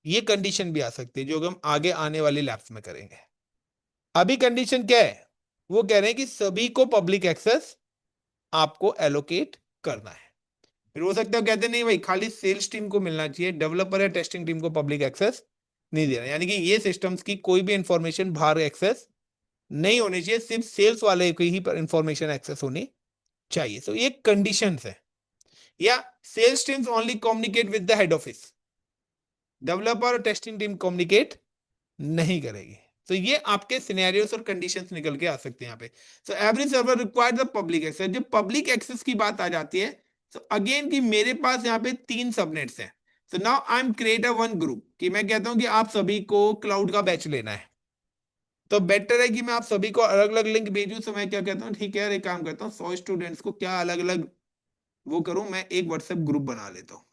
ये कंडीशन भी आ सकती है जो हम आगे आने वाली लैब्स में करेंगे। अभी कंडीशन क्या है, वो कह रहे हैं कि सभी को पब्लिक एक्सेस आपको एलोकेट करना है। फिर हो सकता है कहते नहीं भाई खाली सेल्स टीम को मिलना चाहिए, डेवलपर या टेस्टिंग टीम को पब्लिक एक्सेस नहीं देना, यानी कि ये सिस्टम्स की कोई भी इंफॉर्मेशन बाहर एक्सेस नहीं होनी चाहिए, सिर्फ सेल्स वाले की ही इंफॉर्मेशन एक्सेस होनी चाहिए। तो ये कंडीशन है। या sales teams only communicate with the head office, developer और टेस्टिंग टीम कम्युनिकेट नहीं करेगी। तो ये आपके सिनेरियोस और कंडीशंस निकल के आ सकते हैं यहाँ पे। So every server required the public access. जब पब्लिक एक्सेस की बात आ जाती है तो अगेन कि मेरे पास यहाँ पे 3 सबनेट्स हैं। तो now I am create a one group कि मैं कहता हूं कि आप सभी को क्लाउड का बैच लेना है। तो बेटर है कि मैं आप सभी को अलग अलग लिंक भेजूं। तो मैं क्या कहता हूँ, ठीक है यार एक काम करता हूँ, 100 स्टूडेंट्स को क्या अलग अलग वो करूं, मैं एक व्हाट्सएप ग्रुप बना लेता हूँ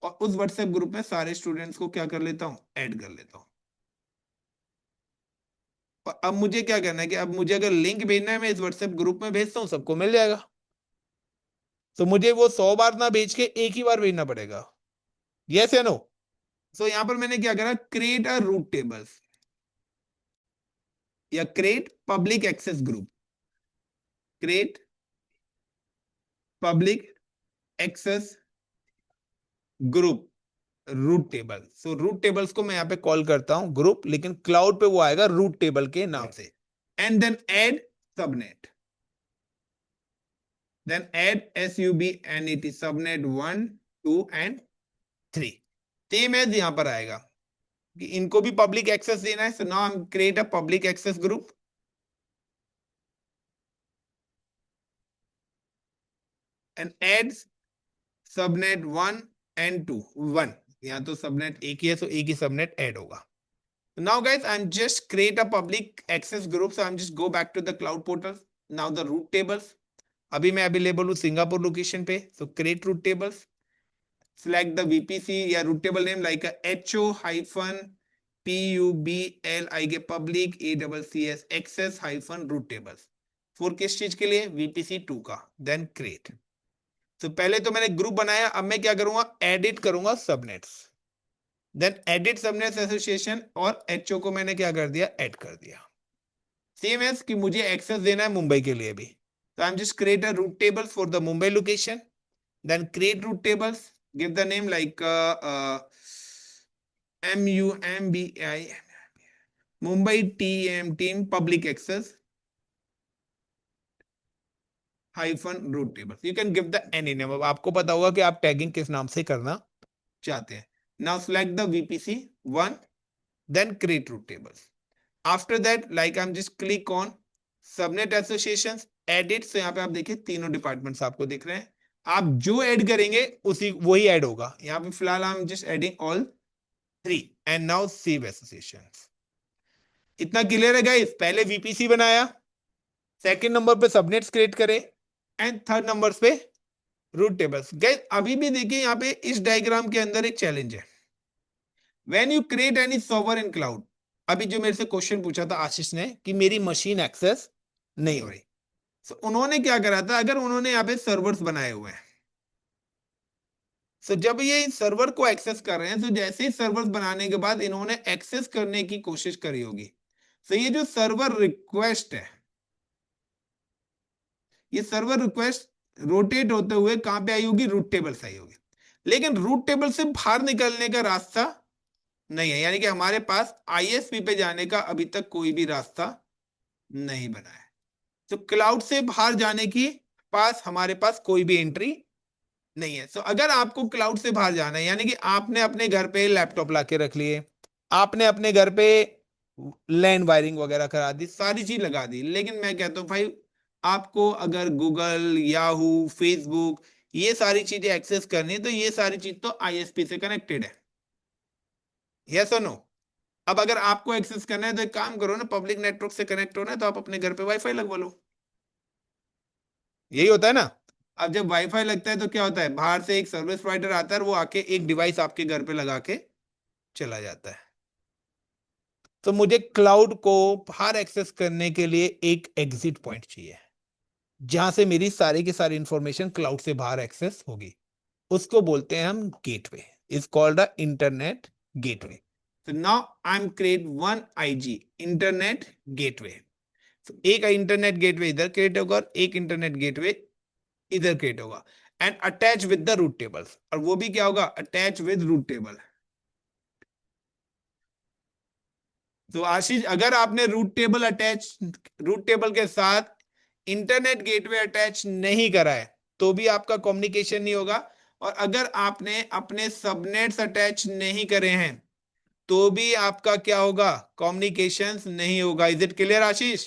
और उस व्हाट्सएप ग्रुप में सारे स्टूडेंट्स को क्या कर लेता हूँ, ऐड कर लेता हूँ। और अब मुझे क्या करना है कि अब मुझे अगर लिंक भेजना है मैं इस व्हाट्सएप ग्रुप में भेजता हूँ, सबको मिल जाएगा। तो मुझे वो 100 बार ना भेज के एक ही बार भेजना पड़ेगा। यस या नो? सो यहां पर मैंने क्या करा, क्रिएट अ रूट टेबल्स या create public access group, create public access group route table. So route tables को मैं यहाँ पे कॉल करता हूं ग्रुप, लेकिन क्लाउड पे वो आएगा रूट टेबल के नाम से। And then add subnet, then add SUBNET subnet 1 2 and 3। Same as यहां पर आएगा कि इनको भी पब्लिक एक्सेस देना है। So now I am create a public access group and add subnet 1 and 2 1। यहाँ तो सबनेट एक ही है, तो एक ही सबनेट ऐड होगा। Now guys, I'm just create a public access group. So I'm just go back to the cloud portal. Now the root tables. अभी मैं available हूँ सिंगापुर लोकेशन पे। So create root tables. Select the VPC या root table name like a HO-PUBLIK public ACCS access hyphen root tables. For किस चीज के लिए? VPC 2 का। Then create. So पहले तो मैंने ग्रुप बनाया, अब मैं क्या करूंगा, एडिट करूंगा subnets. Then edit subnets association, और एचओ को मैंने क्या कर दिया, ऐड कर दिया। सेम एज कि मुझे एक्सेस देना है मुंबई के लिए भी। तो I am just create a route table for the Mumbai location, then create route tables, give the name like MUMBI Mumbai team public access hyphen route table. You can give the any name. अब आपको पता होगा कि आप tagging किस नाम से करना चाहते हैं। Now select the VPC 1, then create root tables. After that, like I'm just click on subnet associations, edit। so यहाँ पे आप देखिए तीनों डिपार्टमेंट्स आपको दिख रहे हैं। आप जो ऐड करेंगे उसी वही ऐड होगा। यहाँ पे फिलहाल I'm just adding all 3 and now save associations। इतना क्लियर है गाइस? पहले VPC बनाया, सेकंड नंबर पे सबनेट्स क्रिएट करे, एंड थर्ड नंबर पे रूट टेबल्स। गाइस अभी भी देखिए यहाँ पे इस डायग्राम के अंदर एक चैलेंज है। When you create any server in cloud, अभी जो मेरे से क्वेश्चन पूछा था आशीष ने कि मेरी मशीन एक्सेस नहीं हो रही, so, उन्होंने क्या करा था, अगर उन्होंने यहाँ पे सर्वर्स बनाए हुए हैं, जब ये सर्वर को एक्सेस कर रहे हैं, तो जैसे ही सर्वर्स बनाने के बाद इन्होंने एक्सेस करने की कोशिश करी होगी, ये जो सर्वर रिक्वेस्ट है, ये सर्वर रिक्वेस्ट रोटेट होते हुए कहां पे आई होगी, रूट टेबल से आई होगी। लेकिन रूट टेबल से बाहर निकलने का रास्ता नहीं है, यानी कि हमारे पास ISP पे जाने का अभी तक कोई भी रास्ता नहीं बना है। तो क्लाउड से बाहर जाने की पास हमारे पास कोई भी एंट्री नहीं है। सो अगर आपको क्लाउड से बाहर जाना है, यानी कि आपने अपने घर पे लैपटॉप लाके रख लिए, आपने अपने घर पे लैंड वायरिंग वगैरह करा दी, सारी चीज लगा दी, लेकिन मैं कहता हूं भाई, आपको अगर गूगल, याहू, फेसबुक, ये सारी चीजें एक्सेस करनी है, तो ये सारी चीज तो ISP से कनेक्टेड है। यस और नो? अब अगर आपको एक्सेस करना है तो एक काम करो ना, पब्लिक नेटवर्क से कनेक्ट होना है तो आप अपने घर पे वाईफाई लगवा लो। यही होता है ना। अब जब वाईफाई लगता है तो क्या होता है, बाहर से एक सर्विस प्रोवाइडर आता है, वो आके एक डिवाइस आपके घर पे लगा के चला जाता है। तो मुझे क्लाउड को बाहर एक्सेस करने के लिए एक एग्जिट पॉइंट चाहिए, जहां से मेरी सारी की सारी इंफॉर्मेशन क्लाउड से बाहर एक्सेस होगी। उसको बोलते हैं हम gateway, is called a internet gateway. So now I'm create one IG internet gateway. एक इंटरनेट गेटवे इधर क्रिएट होगा और एक इंटरनेट गेटवे इधर क्रिएट होगा, and attach with the route tables. और वो भी क्या होगा, अटैच विद रूट टेबल। तो आशीष, अगर आपने रूट टेबल के साथ इंटरनेट गेटवे अटैच नहीं करा है तो भी आपका कम्युनिकेशन नहीं होगा, और अगर आपने अपने सबनेट्स अटैच नहीं करे हैं तो भी आपका क्या होगा, कम्युनिकेशंस नहीं होगा। इज इट क्लियर आशीष?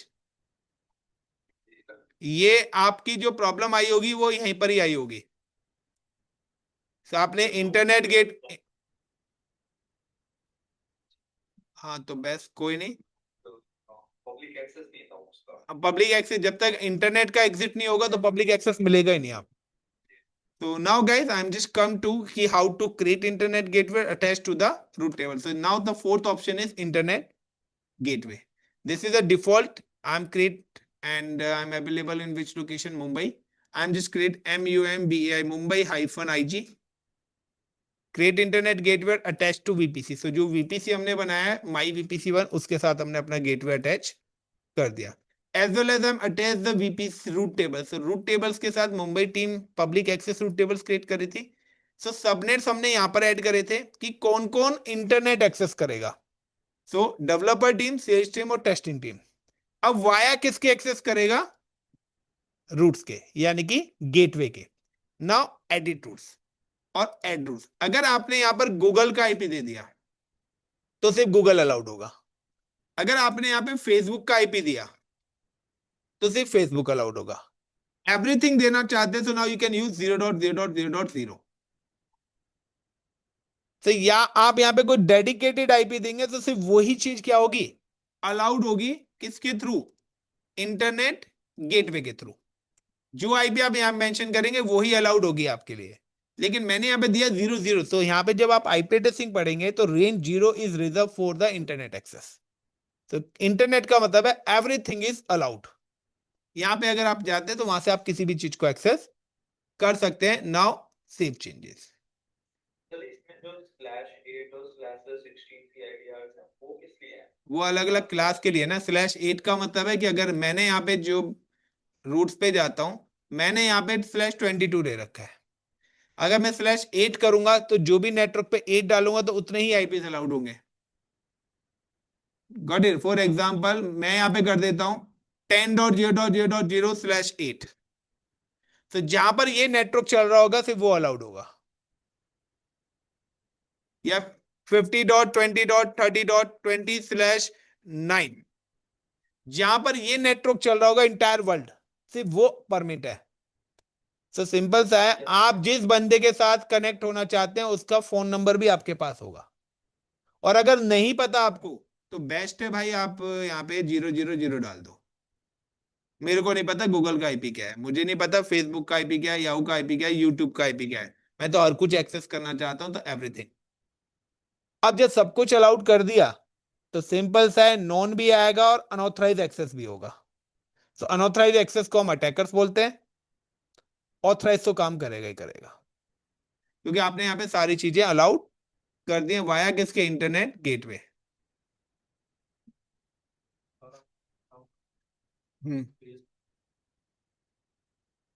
ये आपकी जो प्रॉब्लम आई होगी वो यहीं पर ही आई होगी। तो आपने इंटरनेट गेट, हाँ तो बेस्ट, कोई नहीं। पब्लिक एक्सेस नहीं था उसका। पब्लिक एक्सेस जब तक इंटरनेट का एग्जिट नहीं होगा तो पब्लिक एक्सेस मिलेगा ही नहीं आप। So now guys, I'm just come to how to create internet gateway attached to the root table. So now the fourth option is internet gateway. This is a default. I'm create and I'm available in which location? Mumbai. I am just create MUMBAI Mumbai hyphen IG create internet gateway attach to VPC। So जो VPC हमने बनाया है माई VPC1 उसके साथ हमने अपना gateway attach कर दिया। एज वेल एज हम attach the VPC route table. So route tables के साथ Mumbai team public access route tables create करी थी। सो सबनेट्स हमने यहाँ पर ऐड करे थे कि कौन कौन इंटरनेट एक्सेस करेगा। सो डेवलपर टीम, सेल्स टीम और टेस्टिंग टीम। अब वाया किसके एक्सेस करेगा? रूट्स के, यानी कि गेटवे के। नाउ एडिट रूट्स और एड रूट्स। अगर आपने यहां पर गूगल का आईपी दे दिया तो सिर्फ गूगल अलाउड होगा। अगर आपने यहां पे फेसबुक का आईपी दिया तो सिर्फ फेसबुक अलाउड होगा। एवरीथिंग देना चाहते हैं तो नाउ यू कैन यूज 0.0.0.0। तो या आप यहां पे कोई डेडिकेटेड आईपी देंगे तो सिर्फ वही चीज क्या होगी? अलाउड होगी। किसके थ्रू? इंटरनेट गेटवे के थ्रू। जो आईपी आप यहां मेंशन करेंगे वही अलाउड होगी आपके लिए। लेकिन मैंने यहां पे दिया 0.0। तो यहां पे जब आप आईपी एड्रेसिंग पढ़ेंगे तो range 0 is reserve for the internet access. तो इंटरनेट का मतलब है एवरीथिंग इज अलाउड। यहां पे अगर आप जाते हैं तो वहां से आप किसी भी चीज को एक्सेस कर सकते हैं। Now save changes. वो अलग अलग क्लास के लिए ना। /8 का मतलब है कि अगर मैंने यहाँ पे जो रूट्स पे जाता हूं, मैंने यहाँ पे /22 दे रखा है। अगर मैं /8 करूंगा तो जो भी नेटवर्क पे 8 डालूंगा तो उतने ही आईपी अलाउड होंगे। Got it? फॉर एग्जाम्पल मैं यहाँ पे कर देता हूं 10.0.0.0/8। तो जहां पर ये नेटवर्क चल रहा होगा सिर्फ वो अलाउड होगा। या 50.20.30.20/9 जहां पर ये नेटवर्क चल रहा होगा इंटायर वर्ल्ड, सिर्फ वो परमिट है। तो सिंपल सा है, आप जिस बंदे के साथ कनेक्ट होना चाहते हैं उसका फोन नंबर भी आपके पास होगा। और अगर नहीं पता आपको तो बेस्ट है भाई, आप यहाँ पे 000 डाल दो। मेरे को नहीं पता गूगल का आईपी क्या है, मुझे नहीं पता फेसबुक का आईपी क्या है, याहू का आईपी क्या है, यूट्यूब का आईपी क्या है। मैं तो हर कुछ एक्सेस करना चाहता हूं, तो एवरीथिंग। अब जब सब कुछ अलाउड कर दिया तो सिंपल सा है, नॉन भी आएगा और अनऑथराइज एक्सेस भी होगा। तो अनऑथराइज एक्सेस को हम अटैकर्स बोलते हैं। ऑथराइज तो काम करेगा ही करेगा, क्योंकि आपने यहाँ पे सारी चीजें अलाउड कर दी वाया किसके? Internet gateway.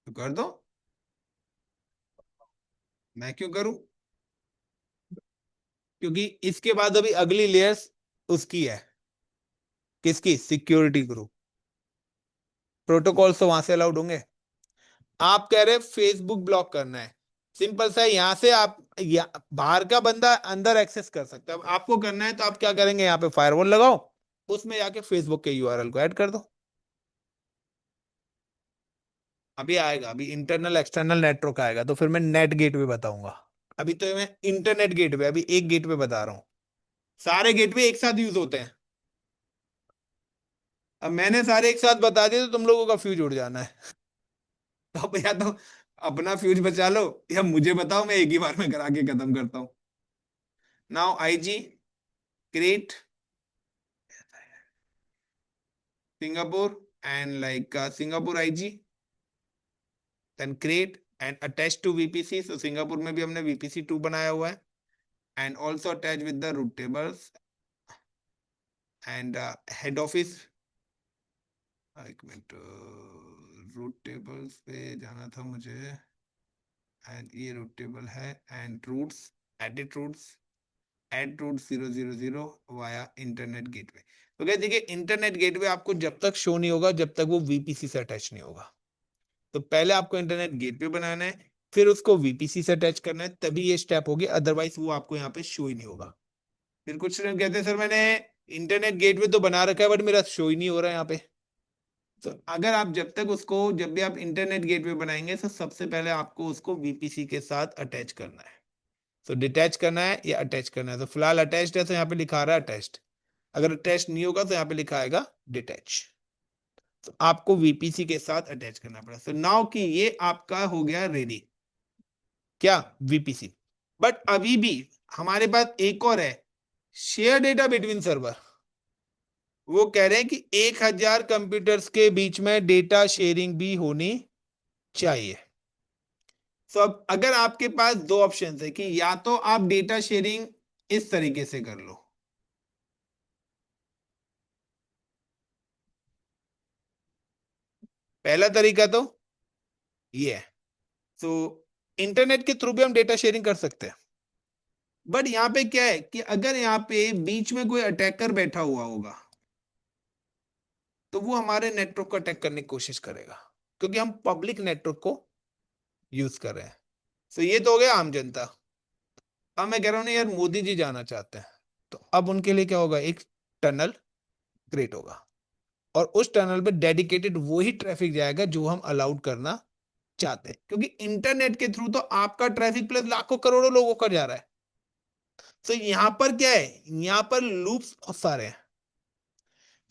तो कर दो। मैं क्यों करूं? क्योंकि इसके बाद अभी अगली लेयर्स उसकी है। किसकी? Security group. प्रोटोकॉल तो वहां से अलाउड होंगे। आप कह रहे फेसबुक ब्लॉक करना है। सिंपल सा है, यहां से आप बाहर का बंदा अंदर एक्सेस कर सकता है। अब आपको करना है तो आप क्या करेंगे? यहाँ पे फायरवॉल लगाओ, उसमें जाके फेसबुक के यूआरएल को ऐड कर दो। अभी आएगा, अभी इंटरनल एक्सटर्नल नेटवर्क आएगा तो फिर मैं नेट गेटवे बताऊंगा। अभी तो मैं इंटरनेट गेटवे, अभी एक गेटवे बता रहा हूँ। सारे गेटवे एक साथ यूज होते हैं। अब मैंने सारे एक साथ बता दिए तो तुम लोगों का फ्यूज उड़ जाना है। तो अब या तो अपना फ्यूज बचा लो या मुझे बताओ, मैं एक ही बार में करा के खत्म करता हूं। Now IG create Singapore and like Singapore IG, then create and attach to VPC। so Singapore में भी हमने VPC2 बनाया हुआ है। and also attach with the root tables and head office। एक मिनट, रूट टेबल्स पे जाना था मुझे। एंड ये रूट टेबल है and routes, edit routes, add route 000 via internet gateway. तो क्या देखिए, इंटरनेट गेटवे आपको जब तक शो नहीं होगा जब तक वो VPC से अटैच नहीं होगा। तो पहले आपको इंटरनेट गेटवे बनाना है, फिर उसको VPC से अटैच करना है, तभी ये स्टेप होगी। अदरवाइज वो आपको यहाँ पे शो ही नहीं होगा। फिर कुछ स्टूडेंट कहते हैं सर मैंने इंटरनेट गेटवे तो बना रखा है बट मेरा शो ही नहीं हो रहा है यहाँ पे। तो अगर आप जब तक उसको, जब भी आप इंटरनेट गेटवे बनाएंगे तो सबसे पहले आपको उसको VPC के साथ अटैच करना है। तो डिटैच करना है या अटैच करना है। तो फिलहाल अटैच्ड है तो यहाँ पे लिखा रहा है अटैच्ड। अगर अटैच नहीं होगा तो यहाँ पे लिखा आएगा डिटैच। तो आपको VPC के साथ अटैच करना पड़ा। तो नाउ कि ये आपका हो गया रेडी, क्या? VPC। बट अभी भी हमारे पास एक और है, शेयर डेटा बिटवीन सर्वर। वो कह रहे हैं कि 1000 कंप्यूटर्स के बीच में डेटा शेयरिंग भी होनी चाहिए। तो अब अगर आपके पास दो ऑप्शन है कि या तो आप डेटा शेयरिंग इस तरीके से कर लो, पहला तरीका तो ये है। तो इंटरनेट के थ्रू भी हम डेटा शेयरिंग कर सकते हैं, बट यहाँ पे क्या है कि अगर यहाँ पे बीच में कोई अटैकर बैठा हुआ होगा तो वो हमारे नेटवर्क को अटैक करने की कोशिश करेगा, क्योंकि हम पब्लिक नेटवर्क को यूज कर रहे हैं। तो ये तो हो गया आम जनता। अब मैं कह रहा हूँ ना यार, मोदी जी जाना चाहते हैं, तो अब उनके लिए क्या होगा, एक टनल क्रिएट होगा, और उस टनल पे डेडिकेटेड वही ट्रैफिक जाएगा जो हम अलाउड करना चाहते हैं, क्योंकि इंटरनेट के थ्रू तो आपका ट्रैफिक प्लस लाखों करोड़ों लोगों का जा रहा है। तो यहां पर क्या है, यहां पर लूप्स बहुत सारे हैं।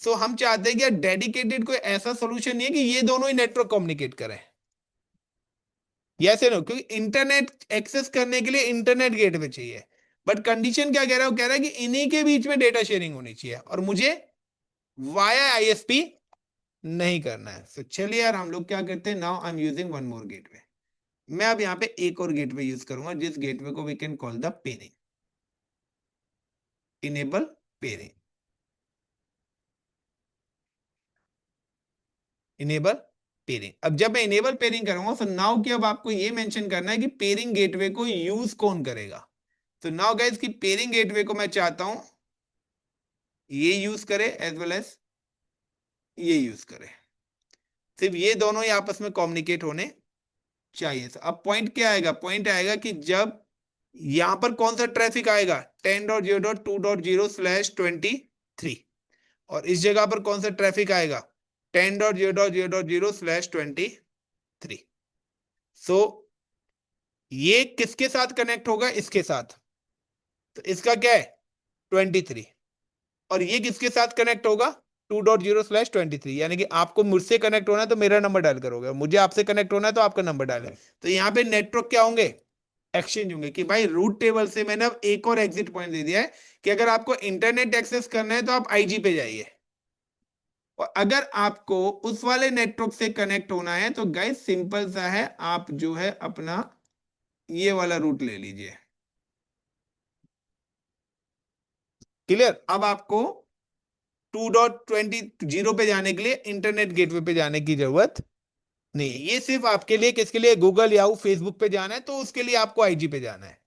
सो हम चाहते हैं कि डेडिकेटेड कोई ऐसा सोल्यूशन नहीं है कि ये दोनों ही नेटवर्क कम्युनिकेट करें, यस नो, क्योंकि इंटरनेट एक्सेस करने के लिए इंटरनेट गेटवे चाहिए, बट कंडीशन क्या कह रहा है, वो कह रहा है कि इन्हीं के बीच में डेटा शेयरिंग होनी चाहिए, और मुझे वाया आईएसपी नहीं करना है। तो चलिए यार, हम लोग क्या करते हैं, now I am using one more gateway. मैं अब यहाँ पे एक और गेटवे यूज करूंगा, जिस गेटवे को we can call the peering, enable peering, enable peering. अब जब मैं इनेबल पेरिंग करूंगा तो नाउ की अब आपको ये मेंशन करना है कि पेरिंग गेटवे को यूज कौन करेगा। तो नाउ गाइस की पेरिंग गेटवे को मैं चाहता हूं ये यूज करे एज वेल एज ये यूज करे, सिर्फ ये दोनों ही आपस में कम्युनिकेट होने चाहिए। तो अब पॉइंट क्या आएगा, पॉइंट आएगा कि जब यहां पर कौन सा ट्रैफिक आएगा, 10.0.2.0/23, और इस जगह पर कौन सा ट्रैफिक आएगा, 10.0.0/23। सो ये किसके साथ कनेक्ट होगा, इसके साथ, तो इसका क्या है 23, और ये किसके साथ कनेक्ट होगा 2.0/23, यानी कि आपको मुझसे कनेक्ट होना है तो मेरा नंबर डायल करोगे, मुझे आपसे कनेक्ट होना है तो आपका नंबर डायल है। तो यहाँ पे नेटवर्क क्या होंगे, एक्सचेंज होंगे, कि भाई रूट टेबल से मैंने अब एक और एग्जिट पॉइंट दे दिया है कि अगर आपको इंटरनेट एक्सेस करना है तो आप आईजी पे जाइए, और अगर आपको उस वाले नेटवर्क से कनेक्ट होना है तो गाइस सिंपल सा है, आप जो है अपना ये वाला रूट ले लीजिए। क्लियर, अब आपको 2.20 पे जाने के लिए इंटरनेट गेटवे पे जाने की जरूरत नहीं है। ये सिर्फ आपके लिए, किसके लिए, गूगल याहू फेसबुक पे जाना है तो उसके लिए आपको आईजी पे जाना है।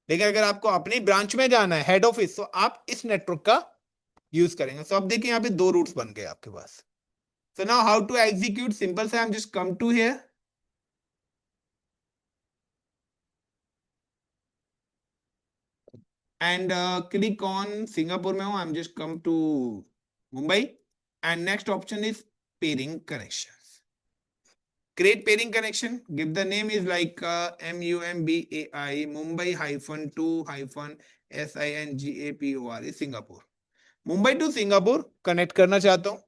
लेकिन अगर आपको अपनी ब्रांच में जाना है, हेड ऑफिस, तो आप इस नेटवर्क का यूज करेंगे। सो अब देखिए यहाँ पे दो रूट्स बन गए आपके पास। So now how to execute, simple से I am just come to here and click on, Singapore में हूं, I am just come to Mumbai, and next option is pairing connection, create pairing connection, give the name is like MUMBAI Mumbai -2 -SINGAPORE Singapore, Mumbai to Singapore connect करना चाहता हूं।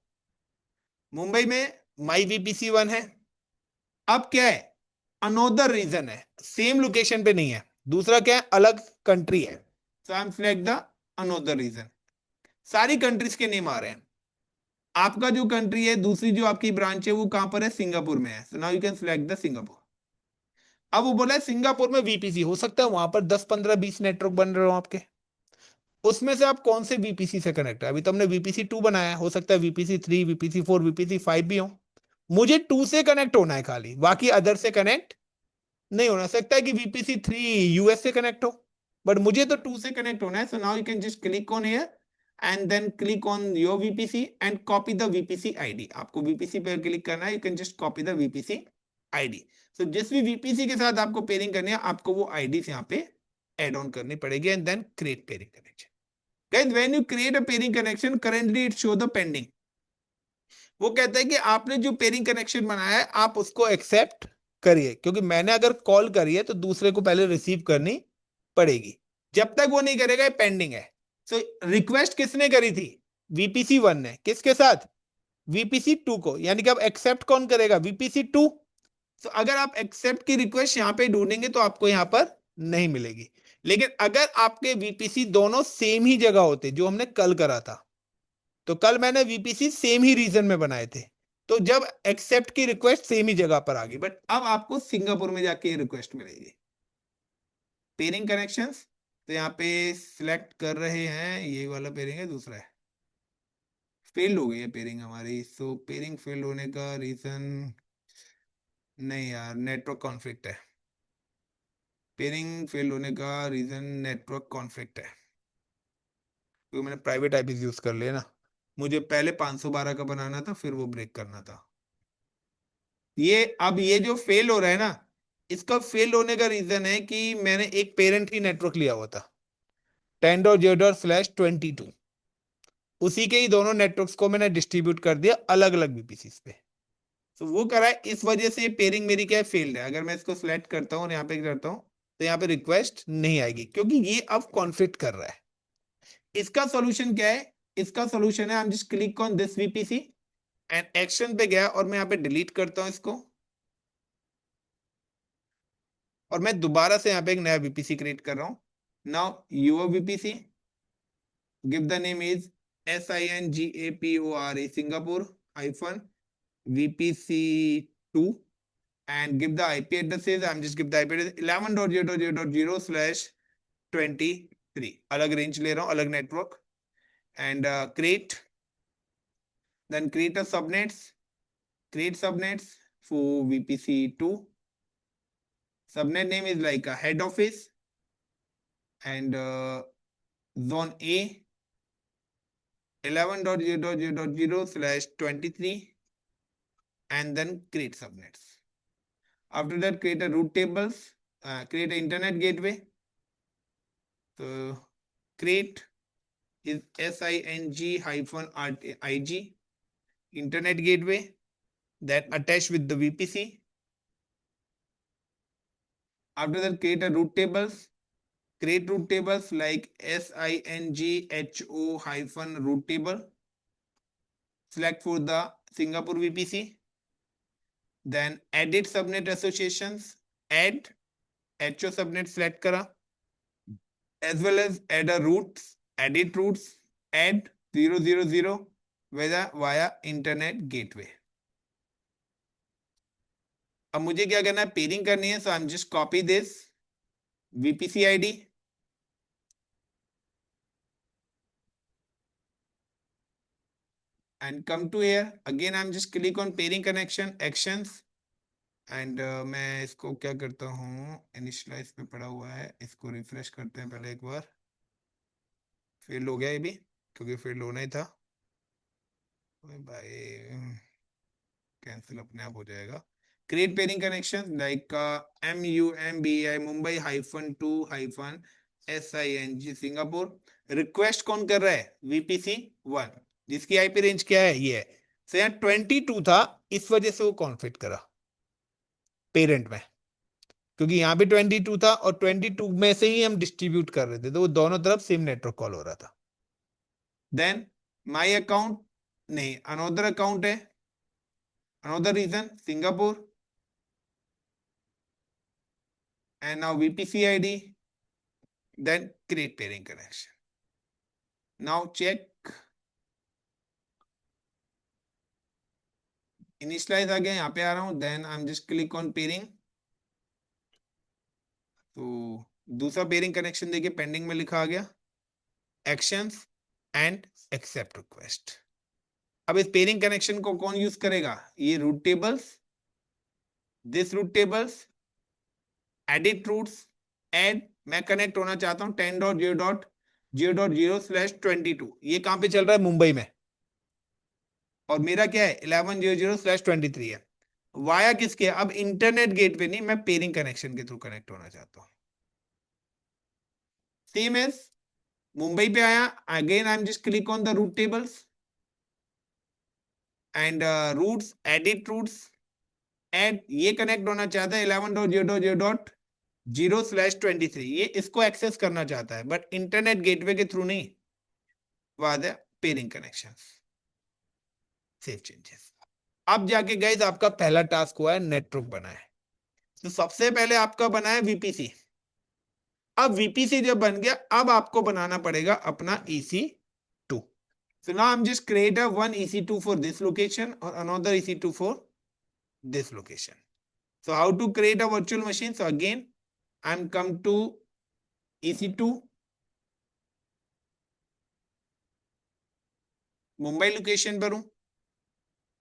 मुंबई में माई VPC 1 है। अब क्या है, अनोदर रीजन है, सेम लोकेशन पे नहीं है, दूसरा क्या है, अलग कंट्री है। So I am select the another region, सारी कंट्रीज के नेम आ रहे हैं। आपका जो कंट्री है, दूसरी जो आपकी ब्रांच है वो कहां पर है, सिंगापुर में है। So now you can select the Singapore. अब वो बोला है सिंगापुर में वीपीसी, हो सकता है वहां पर 10 15 20 नेटवर्क बन रहे हो आपके, उसमें से आप कौन से वीपीसी से कनेक्ट है। अभी तो हमने वीपीसी 2 बनाया है, हो सकता है वीपीसी 3, वीपीसी 4, वीपीसी 5 भी हो। मुझे 2 से कनेक्ट होना है खाली, बाकी अदर से कनेक्ट नहीं होना। सकता है कि वीपीसी 3 यूएस से कनेक्ट हो, बट मुझे तो 2 से कनेक्ट होना है। So now you can just click on here and then click on your VPC and copy the VPC ID. आपको वीपीसी पर क्लिक करना है, you can just copy the VPC ID. So जिस भी वीपीसी के साथ आपको पेयरिंग करनी है, आपको वो आईडी यहाँ पे एड ऑन करनी पड़ेगी, and then create peering connection. Guys when you create a peering connection, currently it show the pending. वो कहता है कि आपने जो पेयरिंग कनेक्शन बनाया है आप उसको एक्सेप्ट करिए, क्योंकि मैंने अगर कॉल करी है तो दूसरे को पहले रिसीव करनी पड़ेगी। जब तक वो नहीं करेगा ये पेंडिंग है। सो रिक्वेस्ट किसने करी थी, वीपीसी 1 ने, किसके साथ, वीपीसी 2 को, यानी कि अब एक्सेप्ट कौन करेगा, वीपीसी 2। तो अगर आप एक्सेप्ट की रिक्वेस्ट यहां पे ढूंढेंगे तो आपको यहां पर नहीं मिलेगी। लेकिन अगर आपके वीपीसी दोनों सेम ही जगह होते, जो हमने कल करा था, तो कल मैंने वीपीसी सेम ही रीजन में बनाए थे, तो जब एक्सेप्ट की रिक्वेस्ट सेम ही जगह पर आ गई, बट अब आपको सिंगापुर में जाके रिक्वेस्ट मिलेगी। पेयरिंग कनेक्शंस, तो यहाँ पे सिलेक्ट कर रहे हैं, ये वाला पेयरिंग है, दूसरा है, फेल्ड हो गई है पेयरिंग हमारी। सो पेयरिंग फेल्ड होने का रीजन, नहीं यार, नेटवर्क कॉन्फ्लिक्ट है। पेयरिंग फेल होने का रीजन नेटवर्क कॉन्फ्लिक्ट है, क्योंकि मैंने प्राइवेट आईपी यूज कर लिया ना। मुझे पहले 512 का बनाना था, फिर वो ब्रेक करना था। ये अब ये जो फेल हो रहा है ना, इसका फेल होने का रीजन है कि मैंने एक पेरेंट ही नेटवर्क लिया हुआ था, 10.0./22, उसी के ही दोनों नेटवर्क्स को मैंने डिस्ट्रीब्यूट कर दिया अलग अलग वीपीसी पे। तो वो करा है, इस वजह से पेयरिंग मेरी क्या है, फेल्ड है। अगर मैं इसको सिलेक्ट करता हूँ और यहाँ पे करता हूँ, तो यहाँ पे रिक्वेस्ट नहीं आएगी, क्योंकि ये अब कॉन्फ्लिक्ट कर रहा है। इसका सॉल्यूशन क्या है? इसका सॉल्यूशन है, I am just click on this VPC and action पे गया और मैं यहाँ पे डिलीट करता हूं इसको, और मैं दोबारा से यहाँ पे एक नया वीपीसी क्रिएट कर रहा हूं। Now your VPC, give the name is SINGAPORE Singapore hyphen VPC2 and give the IP addresses. I'm just give the IP address 11.0.0.0/23, अलग रेंज ले रहा हूँ, अलग network, and create, then create a subnets for VPC2. Subnet name is like a head office and zone A 11.0.0.0/23, and then create subnets. After that, create a root tables, create an internet gateway. So create is SING-IG internet gateway that attached with the VPC. After that, create a root tables. Create root tables like SINGHO-root table. Select for the Singapore VPC. Then edit subnet associations. Add HO subnet select करा, as well as add a roots, edit roots, add 000 via internet gateway. अब मुझे क्या करना है, pairing करनी है। So I am just copy this VPC ID and come to here. Again I'm just click on pairing connection actions and मैं इसको क्या करता हूँ, इनिशियलाइज पे पड़ा हुआ है, इसको रिफ्रेश करते हैं पहले एक बार। फेल हो गया ये भी, क्योंकि फेल होना ही था भाई, कैंसिल अपने आप हो जाएगा। Create peering connection like MUMBI Mumbai -2-SING Singapore. Request कौन कर रहा है? VPC1, जिसकी आईपी रेंज क्या है, ये है। तो यहाँ 22 था, इस वजह से वो कॉन्फ्लिक्ट करा पेरेंट में, क्योंकि यहाँ पे 22 था और 22 में से ही हम डिस्ट्रीब्यूट कर रहे थे, तो वो दोनों तरफ सेम नेटवर्क कॉल हो रहा था। देन माई अकाउंट नहीं, अनोदर अकाउंट है, another region Singapore, and now VPC ID, then create pairing connection. Now check, initialize आ गया, यहाँ पे आ रहा हूँ, then I'm just click on pairing। तो दूसरा पेयरिंग कनेक्शन देखिए पेंडिंग में लिखा आ गया, एक्शंस एंड एक्सेप्ट रिक्वेस्ट। अब इस पेयरिंग कनेक्शन को कौन यूज करेगा? ये route tables, this route tables, edit routes, add, मैं कनेक्ट होना चाहता हूं 10.0.0.0/22, ये कहां पे चल रहा है? मुंबई में, और मेरा क्या है 11.0.0/23 है। वाया किसके? अब इंटरनेट गेटवे नहीं, मैं पेयरिंग कनेक्शन के थ्रू कनेक्ट होना चाहता हूं। सेम एज मुंबई पे आया, again I am just click on the route tables and routes, edit routes, add, ये कनेक्ट होना चाहता है 11.0.0.0/23, ये इसको एक्सेस करना चाहता है, बट इंटरनेट गेटवे के थ्रू नहीं। बाद है पेयरिंग कनेक्शन, सेव चेंजेस। अब जाके गाइस आपका पहला टास्क हुआ है, नेटवर्क बना है। तो सबसे पहले आपका बना है VPC। अब VPC जब बन गया, अब आपको बनाना पड़ेगा अपना EC2। So now I'm just create a one EC2 for this location or another EC2 for this location. So how to create a virtual machine? So again, I'm come to EC2, Mumbai location पर हूं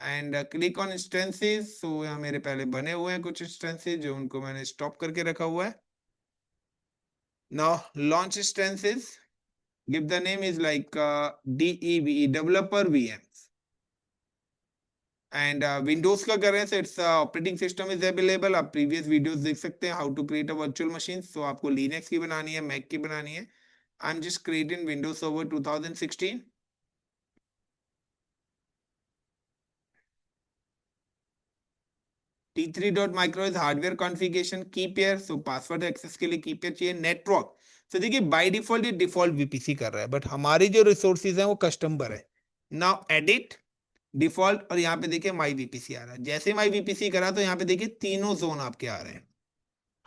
and click on instances. सो यहाँ मेरे पहले बने हुए हैं कुछ instances जो उनको मैंने स्टॉप करके रखा हुआ है. Now launch instances, give the name is like DEVE developer VMs and Windows का कर रहे हैं. so it's operating system is available. आप previous videos देख सकते हैं how to create a virtual machine. so आपको Linux की बनानी है, Mac की बनानी है. I'm just creating Windows Server 2016. T3.micro is hardware configuration, key pair. so password access के लिए key pair चाहिए. network, so देखिए बाय डिफॉल्ट ये डिफॉल्ट वीपीसी कर रहा है, बट हमारी जो रिसोर्सेज हैं वो कस्टम पर है. नाउ एडिट डिफॉल्ट और यहाँ पे देखिए माई वीपीसी आ रहा है. जैसे माई वीपीसी करा तो यहाँ पे देखिए तीनों जोन आपके आ रहे हैं.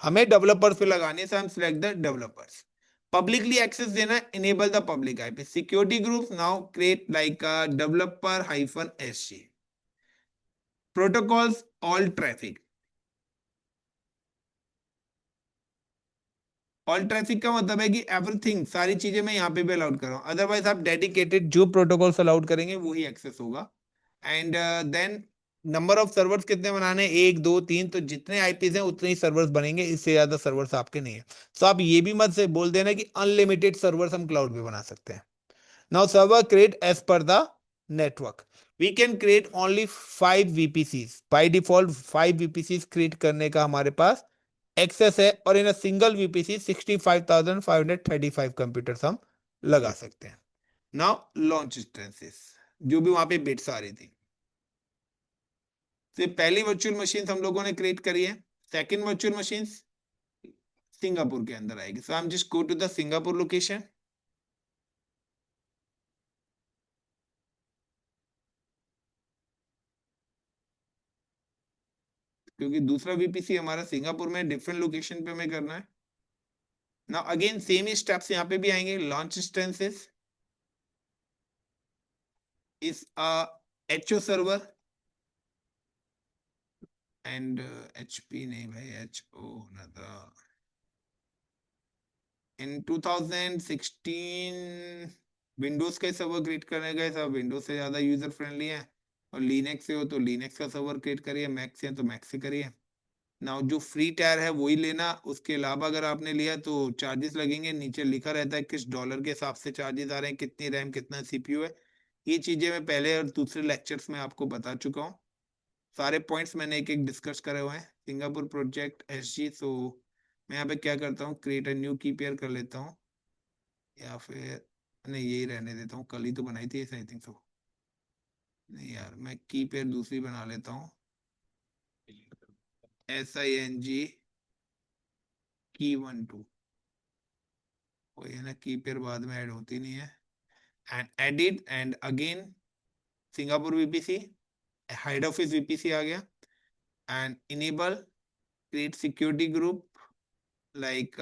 हमें डेवलपर्स पे लगाने से हम select the developers. Publicly access देना, enable the public IP. Security groups, now create like developer -SG. Protocols all traffic. All traffic का मतलब है कि एवरीथिंग, सारी चीजें मैं यहाँ पे भी अलाउड कर रहा हूँ. अदरवाइज आप डेडिकेटेड जो प्रोटोकॉल्स अलाउड करेंगे वही एक्सेस होगा. And then number of servers कितने बनाने हैं? 1 2 3. तो जितने आईपीज हैं उतने ही सर्वर्स बनेंगे, इससे ज्यादा सर्वर्स आपके नहीं है. तो आप ये भी मत से बोल देना कि अनलिमिटेड सर्वर्स हम क्लाउड पे बना सकते हैं. Now server create as per the network. We can create only 5 VPCs. By default 5 VPCs create करने का हमारे पास एक्सेस है, और in a single VPC 65,535 computers हम लगा सकते हैं. नाउ लॉन्च इंस्टेंसेस, जो भी वहां पे बिट्स आ रही थी. तो पहली वर्चुअल मशीन हम लोगों ने क्रिएट करी है. सेकंड वर्चुअल मशीन सिंगापुर के अंदर आएगी. So I am just go to the Singapore location. क्योंकि दूसरा वीपीसी हमारा सिंगापुर में, डिफरेंट लोकेशन पे हमें करना है. नाउ अगेन सेम ही स्टेप्स यहाँ पे भी आएंगे. Launch instances is HO server and HP नहीं भाई, एचओ ना था. इन 2016 विंडोज का सर्वर क्रिएट करने गए. सब विंडोज से ज्यादा यूजर फ्रेंडली है, और लिनक्स से हो तो लिनक्स का सर्वर क्रिएट करिए, मैक से तो मैक से करिए. नाउ जो फ्री टायर है वही लेना. उसके अलावा अगर आपने लिया तो चार्जेस लगेंगे. नीचे लिखा रहता है किस डॉलर के हिसाब से चार्जेस आ रहे हैं, कितनी रैम कितना सीपीयू है. ये चीजें मैं पहले और दूसरे लेक्चर्स में आपको बता चुका हूँ. सारे पॉइंट्स मैंने एक एक डिस्कस करे हुए हैं. Singapore project SG. सो मैं यहाँ पे क्या करता हूँ, क्रिएट अ न्यू की पेयर कर लेता हूँ, या फिर नहीं यही रहने देता हूँ. कल ही तो बनाई थी ऐसा, आई थिंक सो. नहीं यार, मैं की पेयर दूसरी बना लेता हूँ. SING key12. वही है ना, की पेयर बाद में ऐड होती नहीं है. And edit and again Singapore VPC, head office VPC आ गया. And enable create security group like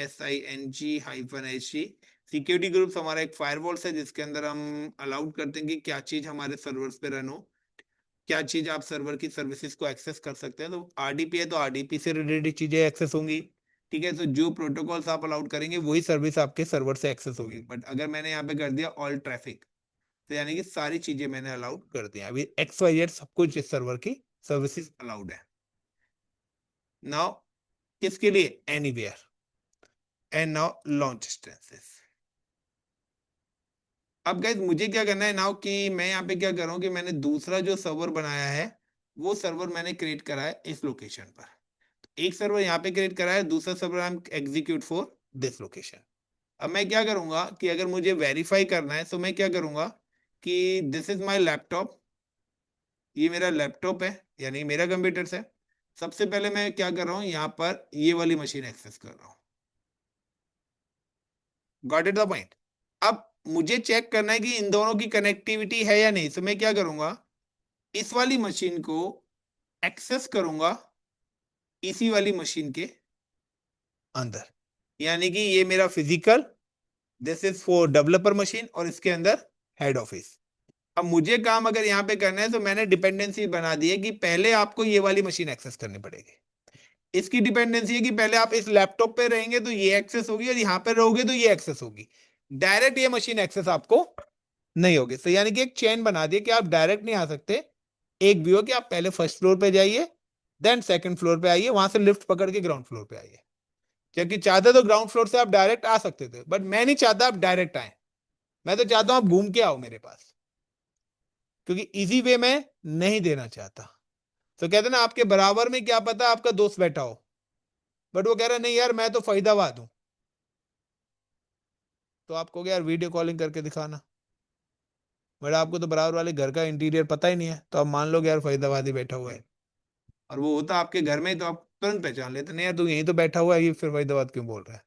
SING-HG. Security groups हमारा एक फायरवॉल है जिसके अंदर हम अलाउड करते हैं कि क्या चीज हमारे सर्वर्स पे रन हो, क्या चीज आप सर्वर की सर्विसेज को एक्सेस कर सकते हैं. तो आरडीपी है तो आरडीपी से रिलेटेड चीजें एक्सेस होंगी. ठीक है, तो जो प्रोटोकॉल्स आप अलाउड करेंगे वही सर्विस आपके सर्वर से एक्सेस होगी. बट अगर मैंने यहाँ पे कर दिया ऑल ट्रैफिक, तो यानी कि सारी चीजें मैंने अलाउड कर दी. अभी XYZ सब कुछ इस सर्वर की सर्विसेज अलाउड है. नाउ किसके लिए? Anywhere. And now launch instances. अब गाइस मुझे क्या करना है नाउ, कि मैं यहाँ पे क्या कर रहा हूँ कि मैंने दूसरा जो सर्वर बनाया है वो सर्वर मैंने क्रिएट करा है इस लोकेशन पर. एक सर्वर यहाँ पे क्रिएट करा है, दूसरा server I am execute for this location. अब मैं क्या करूंगा कि अगर मुझे वेरीफाई करना है तो मैं क्या करूंगा कि दिस इज माय लैपटॉप. ये मेरा लैपटॉप है, यानी मेरा कंप्यूटर है. सबसे पहले मैं क्या कर रहा हूँ, यहाँ पर ये वाली मशीन एक्सेस कर रहा हूँ. Got it the point. अब मुझे चेक करना है कि इन दोनों की कनेक्टिविटी है या नहीं. तो मैं क्या करूंगा, इस वाली मशीन को एक्सेस करूंगा इसी वाली मशीन के अंदर. यानी कि ये मेरा physical, this is for developer machine, और इसके अंदर हेड ऑफिस। अब मुझे काम अगर यहाँ पे करना है तो मैंने डिपेंडेंसी बना दी है कि पहले आपको ये वाली मशीन एक्सेस करनी पड़ेगी। इसकी डिपेंडेंसी है कि पहले आप इस लैपटॉप पे रहेंगे तो ये एक्सेस होगी, और यहाँ पे रहोगे तो ये एक्सेस होगी। डायरेक्ट ये मशीन एक्सेस आपको नहीं होगी। तो यानी कि एक चेन बना दिए कि आप डायरेक्ट नहीं आ सकते। एक भी हो कि आप पहले फर्स्ट फ्लोर पे जाइए, देन सेकंड फ्लोर पे आइए, वहां से लिफ्ट पकड़ के ग्राउंड फ्लोर पे आइए। क्योंकि चाहते तो ग्राउंड फ्लोर से आप डायरेक्ट आ सकते थे, बट मैं नहीं चाहता आप डायरेक्ट आए। मैं तो चाहता हूं आप घूम के आओ मेरे पास, क्योंकि इजी वे में नहीं देना चाहता। तो कहते ना, आपके बराबर में क्या पता आपका दोस्त बैठा हो, बट वो कह रहा नहीं यार मैं तो फरीदाबाद हूं, तो आप कहोगे यार वीडियो कॉलिंग करके दिखाना। बट आपको तो बराबर वाले घर का इंटीरियर पता ही नहीं है, तो आप मान लो यार फरीदाबाद ही बैठा हुआ है, और वो होता आपके घर में ही, तो आप तुरंत पहचान लेते नहीं यार तू यहीं तो बैठा हुआ है, ये फिर फरीदाबाद क्यों बोल रहा है।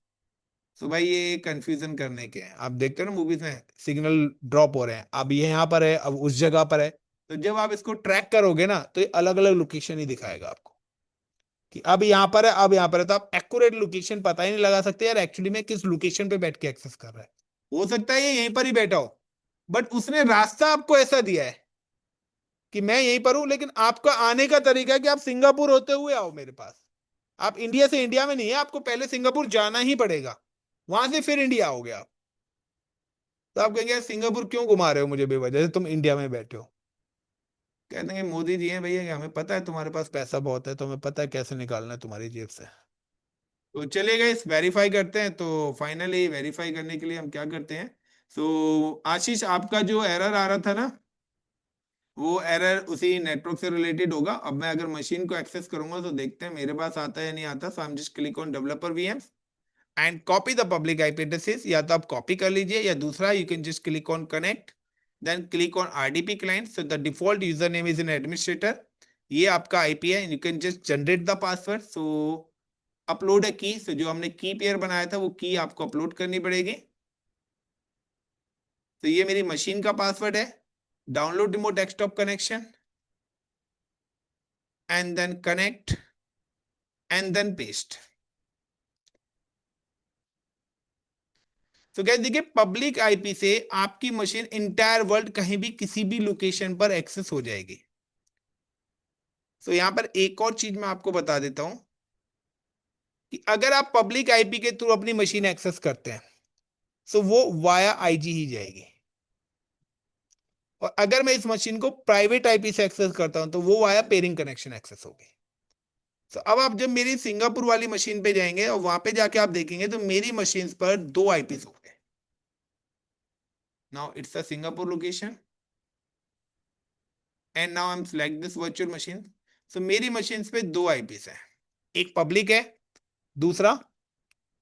तो भाई ये कंफ्यूजन करने के हैं। आप देखते हो ना मूवीज में सिग्नल ड्रॉप हो रहे हैं, अब ये यहाँ पर है, अब उस जगह पर है। तो जब आप इसको ट्रैक करोगे ना तो ये अलग अलग लोकेशन ही दिखाएगा आपको कि अब यहाँ पर है, अब यहाँ पर है। तो आप एक्यूरेट लोकेशन पता ही नहीं लगा सकते यार एक्चुअली में किस लोकेशन पे बैठ के एक्सेस कर रहा है। हो सकता है ये यहीं पर ही बैठा हो, बट उसने रास्ता आपको ऐसा दिया है कि मैं यहीं पर हूं, लेकिन आपका आने का तरीका है कि आप सिंगापुर होते हुए आओ मेरे पास। आप इंडिया से इंडिया में नहीं है, आपको पहले सिंगापुर जाना ही पड़ेगा, वहां से फिर इंडिया आओगे आप। तो आप कहेंगे यार सिंगापुर क्यों घुमा रहे हो मुझे बेवजह से, तुम इंडिया में बैठे हो। कह देंगे मोदी जी हैं भैया कि हमें पता है तुम्हारे पास पैसा बहुत है, तो हमें पता है कैसे निकालना है तुम्हारी जेब से। तो चलिए गाइस वेरीफाई करते हैं। तो फाइनली वेरीफाई करने के लिए हम क्या करते हैं। तो आशीष, आपका जो एरर आ रहा था ना, वो एरर उसी नेटवर्क से रिलेटेड होगा। अब मैं अगर मशीन को एक्सेस करूंगा तो देखते हैं मेरे पास आता है या नहीं आता। So I am just click on developer VMs and copy the public IP addresses. या तो आप कॉपी कर लीजिए, या दूसरा you can just click on connect, then click on RDP client. So the default user name is an administrator. ये आपका IP है, you can just generate the password. So upload है की। सो जो हमने की पेयर बनाया था वो की आपको अपलोड करनी पड़ेगी। तो ये मेरी मशीन का पासवर्ड है। Download remote desktop connection and then connect and then paste. तो क्या देखिए, पब्लिक आईपी से आपकी मशीन इंटायर वर्ल्ड कहीं भी किसी भी लोकेशन पर एक्सेस हो जाएगी। तो यहां पर एक और चीज मैं आपको बता देता हूं कि अगर आप पब्लिक आईपी के थ्रू अपनी मशीन एक्सेस करते हैं तो वो वाया आईजी ही जाएगी, और अगर मैं इस मशीन को प्राइवेट आईपी से एक्सेस करता हूं तो वो वाया पेयरिंग कनेक्शन एक्सेस होगी। तो अब आप जब मेरी सिंगापुर वाली मशीन पे जाएंगे और वहां पे जाके आप देखेंगे तो मेरी मशीन पर दो आईपीस हो गए। Now it's a Singapore location and now I am select this virtual machine. So मेरी मशीन पे दो आईपीस है, एक पब्लिक है, दूसरा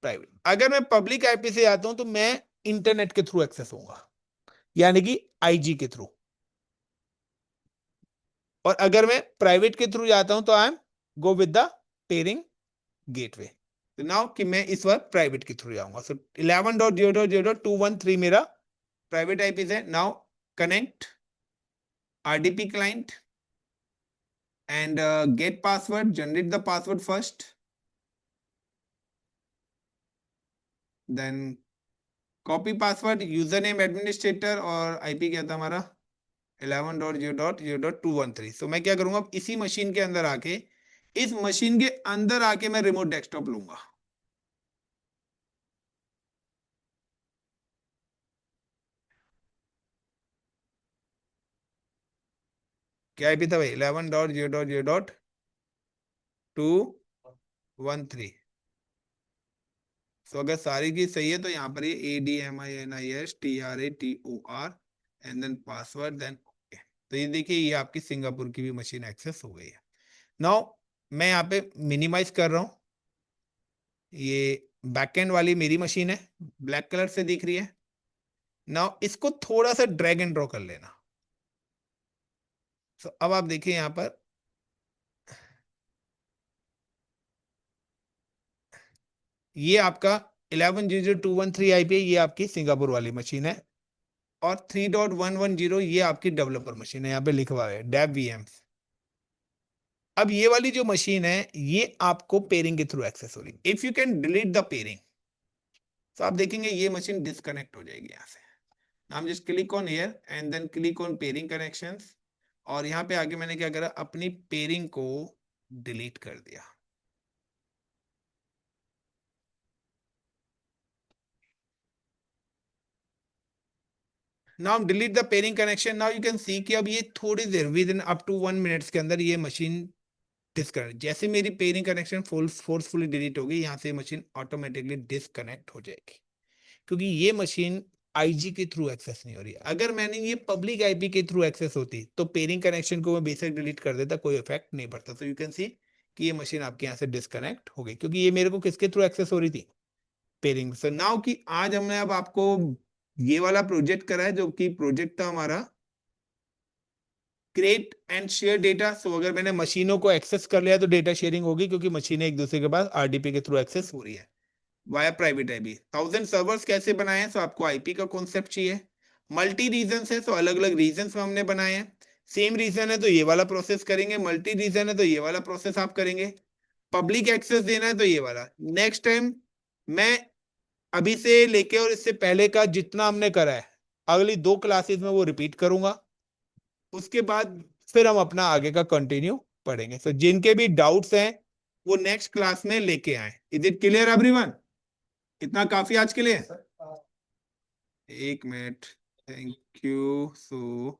प्राइवेट। अगर मैं पब्लिक आईपी से आता हूं तो मैं इंटरनेट के थ्रू एक्सेस होऊंगा, यानी कि आईजी के थ्रू। और अगर मैं प्राइवेट के थ्रू जाता हूं तो I M go with the pairing gateway. तो नाउ कि मैं इस बार प्राइवेट के थ्रू जाऊंगा। सो 11.0.0.213 मेरा प्राइवेट आईपी है। Now connect RDP client and get password, generate the password first, then copy password, user name administrator, और आईपी क्या था हमारा 11.0.0.213। तो मैं क्या करूंगा, अब इसी मशीन के अंदर आके, इस मशीन के अंदर आके मैं रिमोट डेस्कटॉप लूंगा। क्या आईपी था भाई, 11.0.0.213। तो अगर सारी की सही है तो यहाँ पर ये ADMINISTRATOR and then password then okay. तो ये देखिए, ये आपकी सिंगापुर की भी मशीन एक्सेस हो गई है। नाउ मैं यहाँ पे मिनिमाइज कर रहा हूँ। ये बैकएंड वाली मेरी मशीन है, ब्लैक कलर से दिख रही है। नाउ इसको थोड़ा सा ड्रैग एंड ड्रॉ कर लेना। तो अब आप देखिए यहाँ पर ये आपका 11.0.213 आईपी, ये आपकी सिंगापुर वाली मशीन है। और 3.110 ये आपकी डेवलपर मशीन है, यहाँ पे लिखा हुआ है डेव वीएम्स। अब ये वाली जो मशीन है ये आपको पेयरिंग के थ्रू एक्सेस हो रही। If you can delete the pairing तो आप देखेंगे ये मशीन डिस्कनेक्ट हो जाएगी यहाँ से। I'm just click on here and then click on pairing connections, और यहाँ पे आगे मैंने क्या करा, अपनी पेयरिंग को डिलीट कर दिया। Now delete the peering connection. Now you can see कि अब ये थोड़ी देर within up to 1 minutes के अंदर ये मशीन डिस्कनेक्ट, जैसे मेरी पेयरिंग कनेक्शन फोर्सफुली डिलीट होगी, यहाँ से मशीन ऑटोमेटिकली डिस्कनेक्ट हो जाएगी, क्योंकि ये मशीन आईजी के थ्रू एक्सेस नहीं हो रही है। अगर मैंने ये पब्लिक आईपी के थ्रू एक्सेस होती तो पेयरिंग कनेक्शन को मैं बेसिक डिलीट कर देता, कोई इफेक्ट नहीं पड़ता। तो यू कैन सी कि ये मशीन आपके यहाँ से डिस्कनेक्ट हो गई, क्योंकि ये मेरे को किसके थ्रू एक्सेस हो रही थी, पेयरिंग। सो नाउ कि आज हमने अब आपको ये वाला प्रोजेक्ट करा है, जो कि प्रोजेक्ट था हमारा क्रिएट एंड शेयर डेटा। सो अगर मैंने मशीनों को एक्सेस कर लिया तो डेटा शेयरिंग होगी, क्योंकि मशीनें एक दूसरे के पास आरडीपी के थ्रू एक्सेस हो रही है वाया प्राइवेट आईपी। 1000 सर्वर्स कैसे बनाए हैं? सो आपको आईपी का कॉन्सेप्ट चाहिए। मल्टी रीजन है, सो अलग अलग रीजन में हमने बनाए हैं। सेम रीजन है तो ये वाला प्रोसेस करेंगे, मल्टी रीजन है तो ये वाला प्रोसेस आप करेंगे। पब्लिक एक्सेस देना है तो ये वाला। नेक्स्ट टाइम मैं अभी से लेके और इससे पहले का जितना हमने करा है अगली 2 क्लासेस में वो रिपीट करूंगा। उसके बाद फिर हम अपना आगे का कंटिन्यू पढ़ेंगे। सो जिनके भी डाउट्स हैं वो नेक्स्ट क्लास में लेके आए। Is it clear everyone? इतना काफी आज के लिए? 1 मिनट। Thank you. सो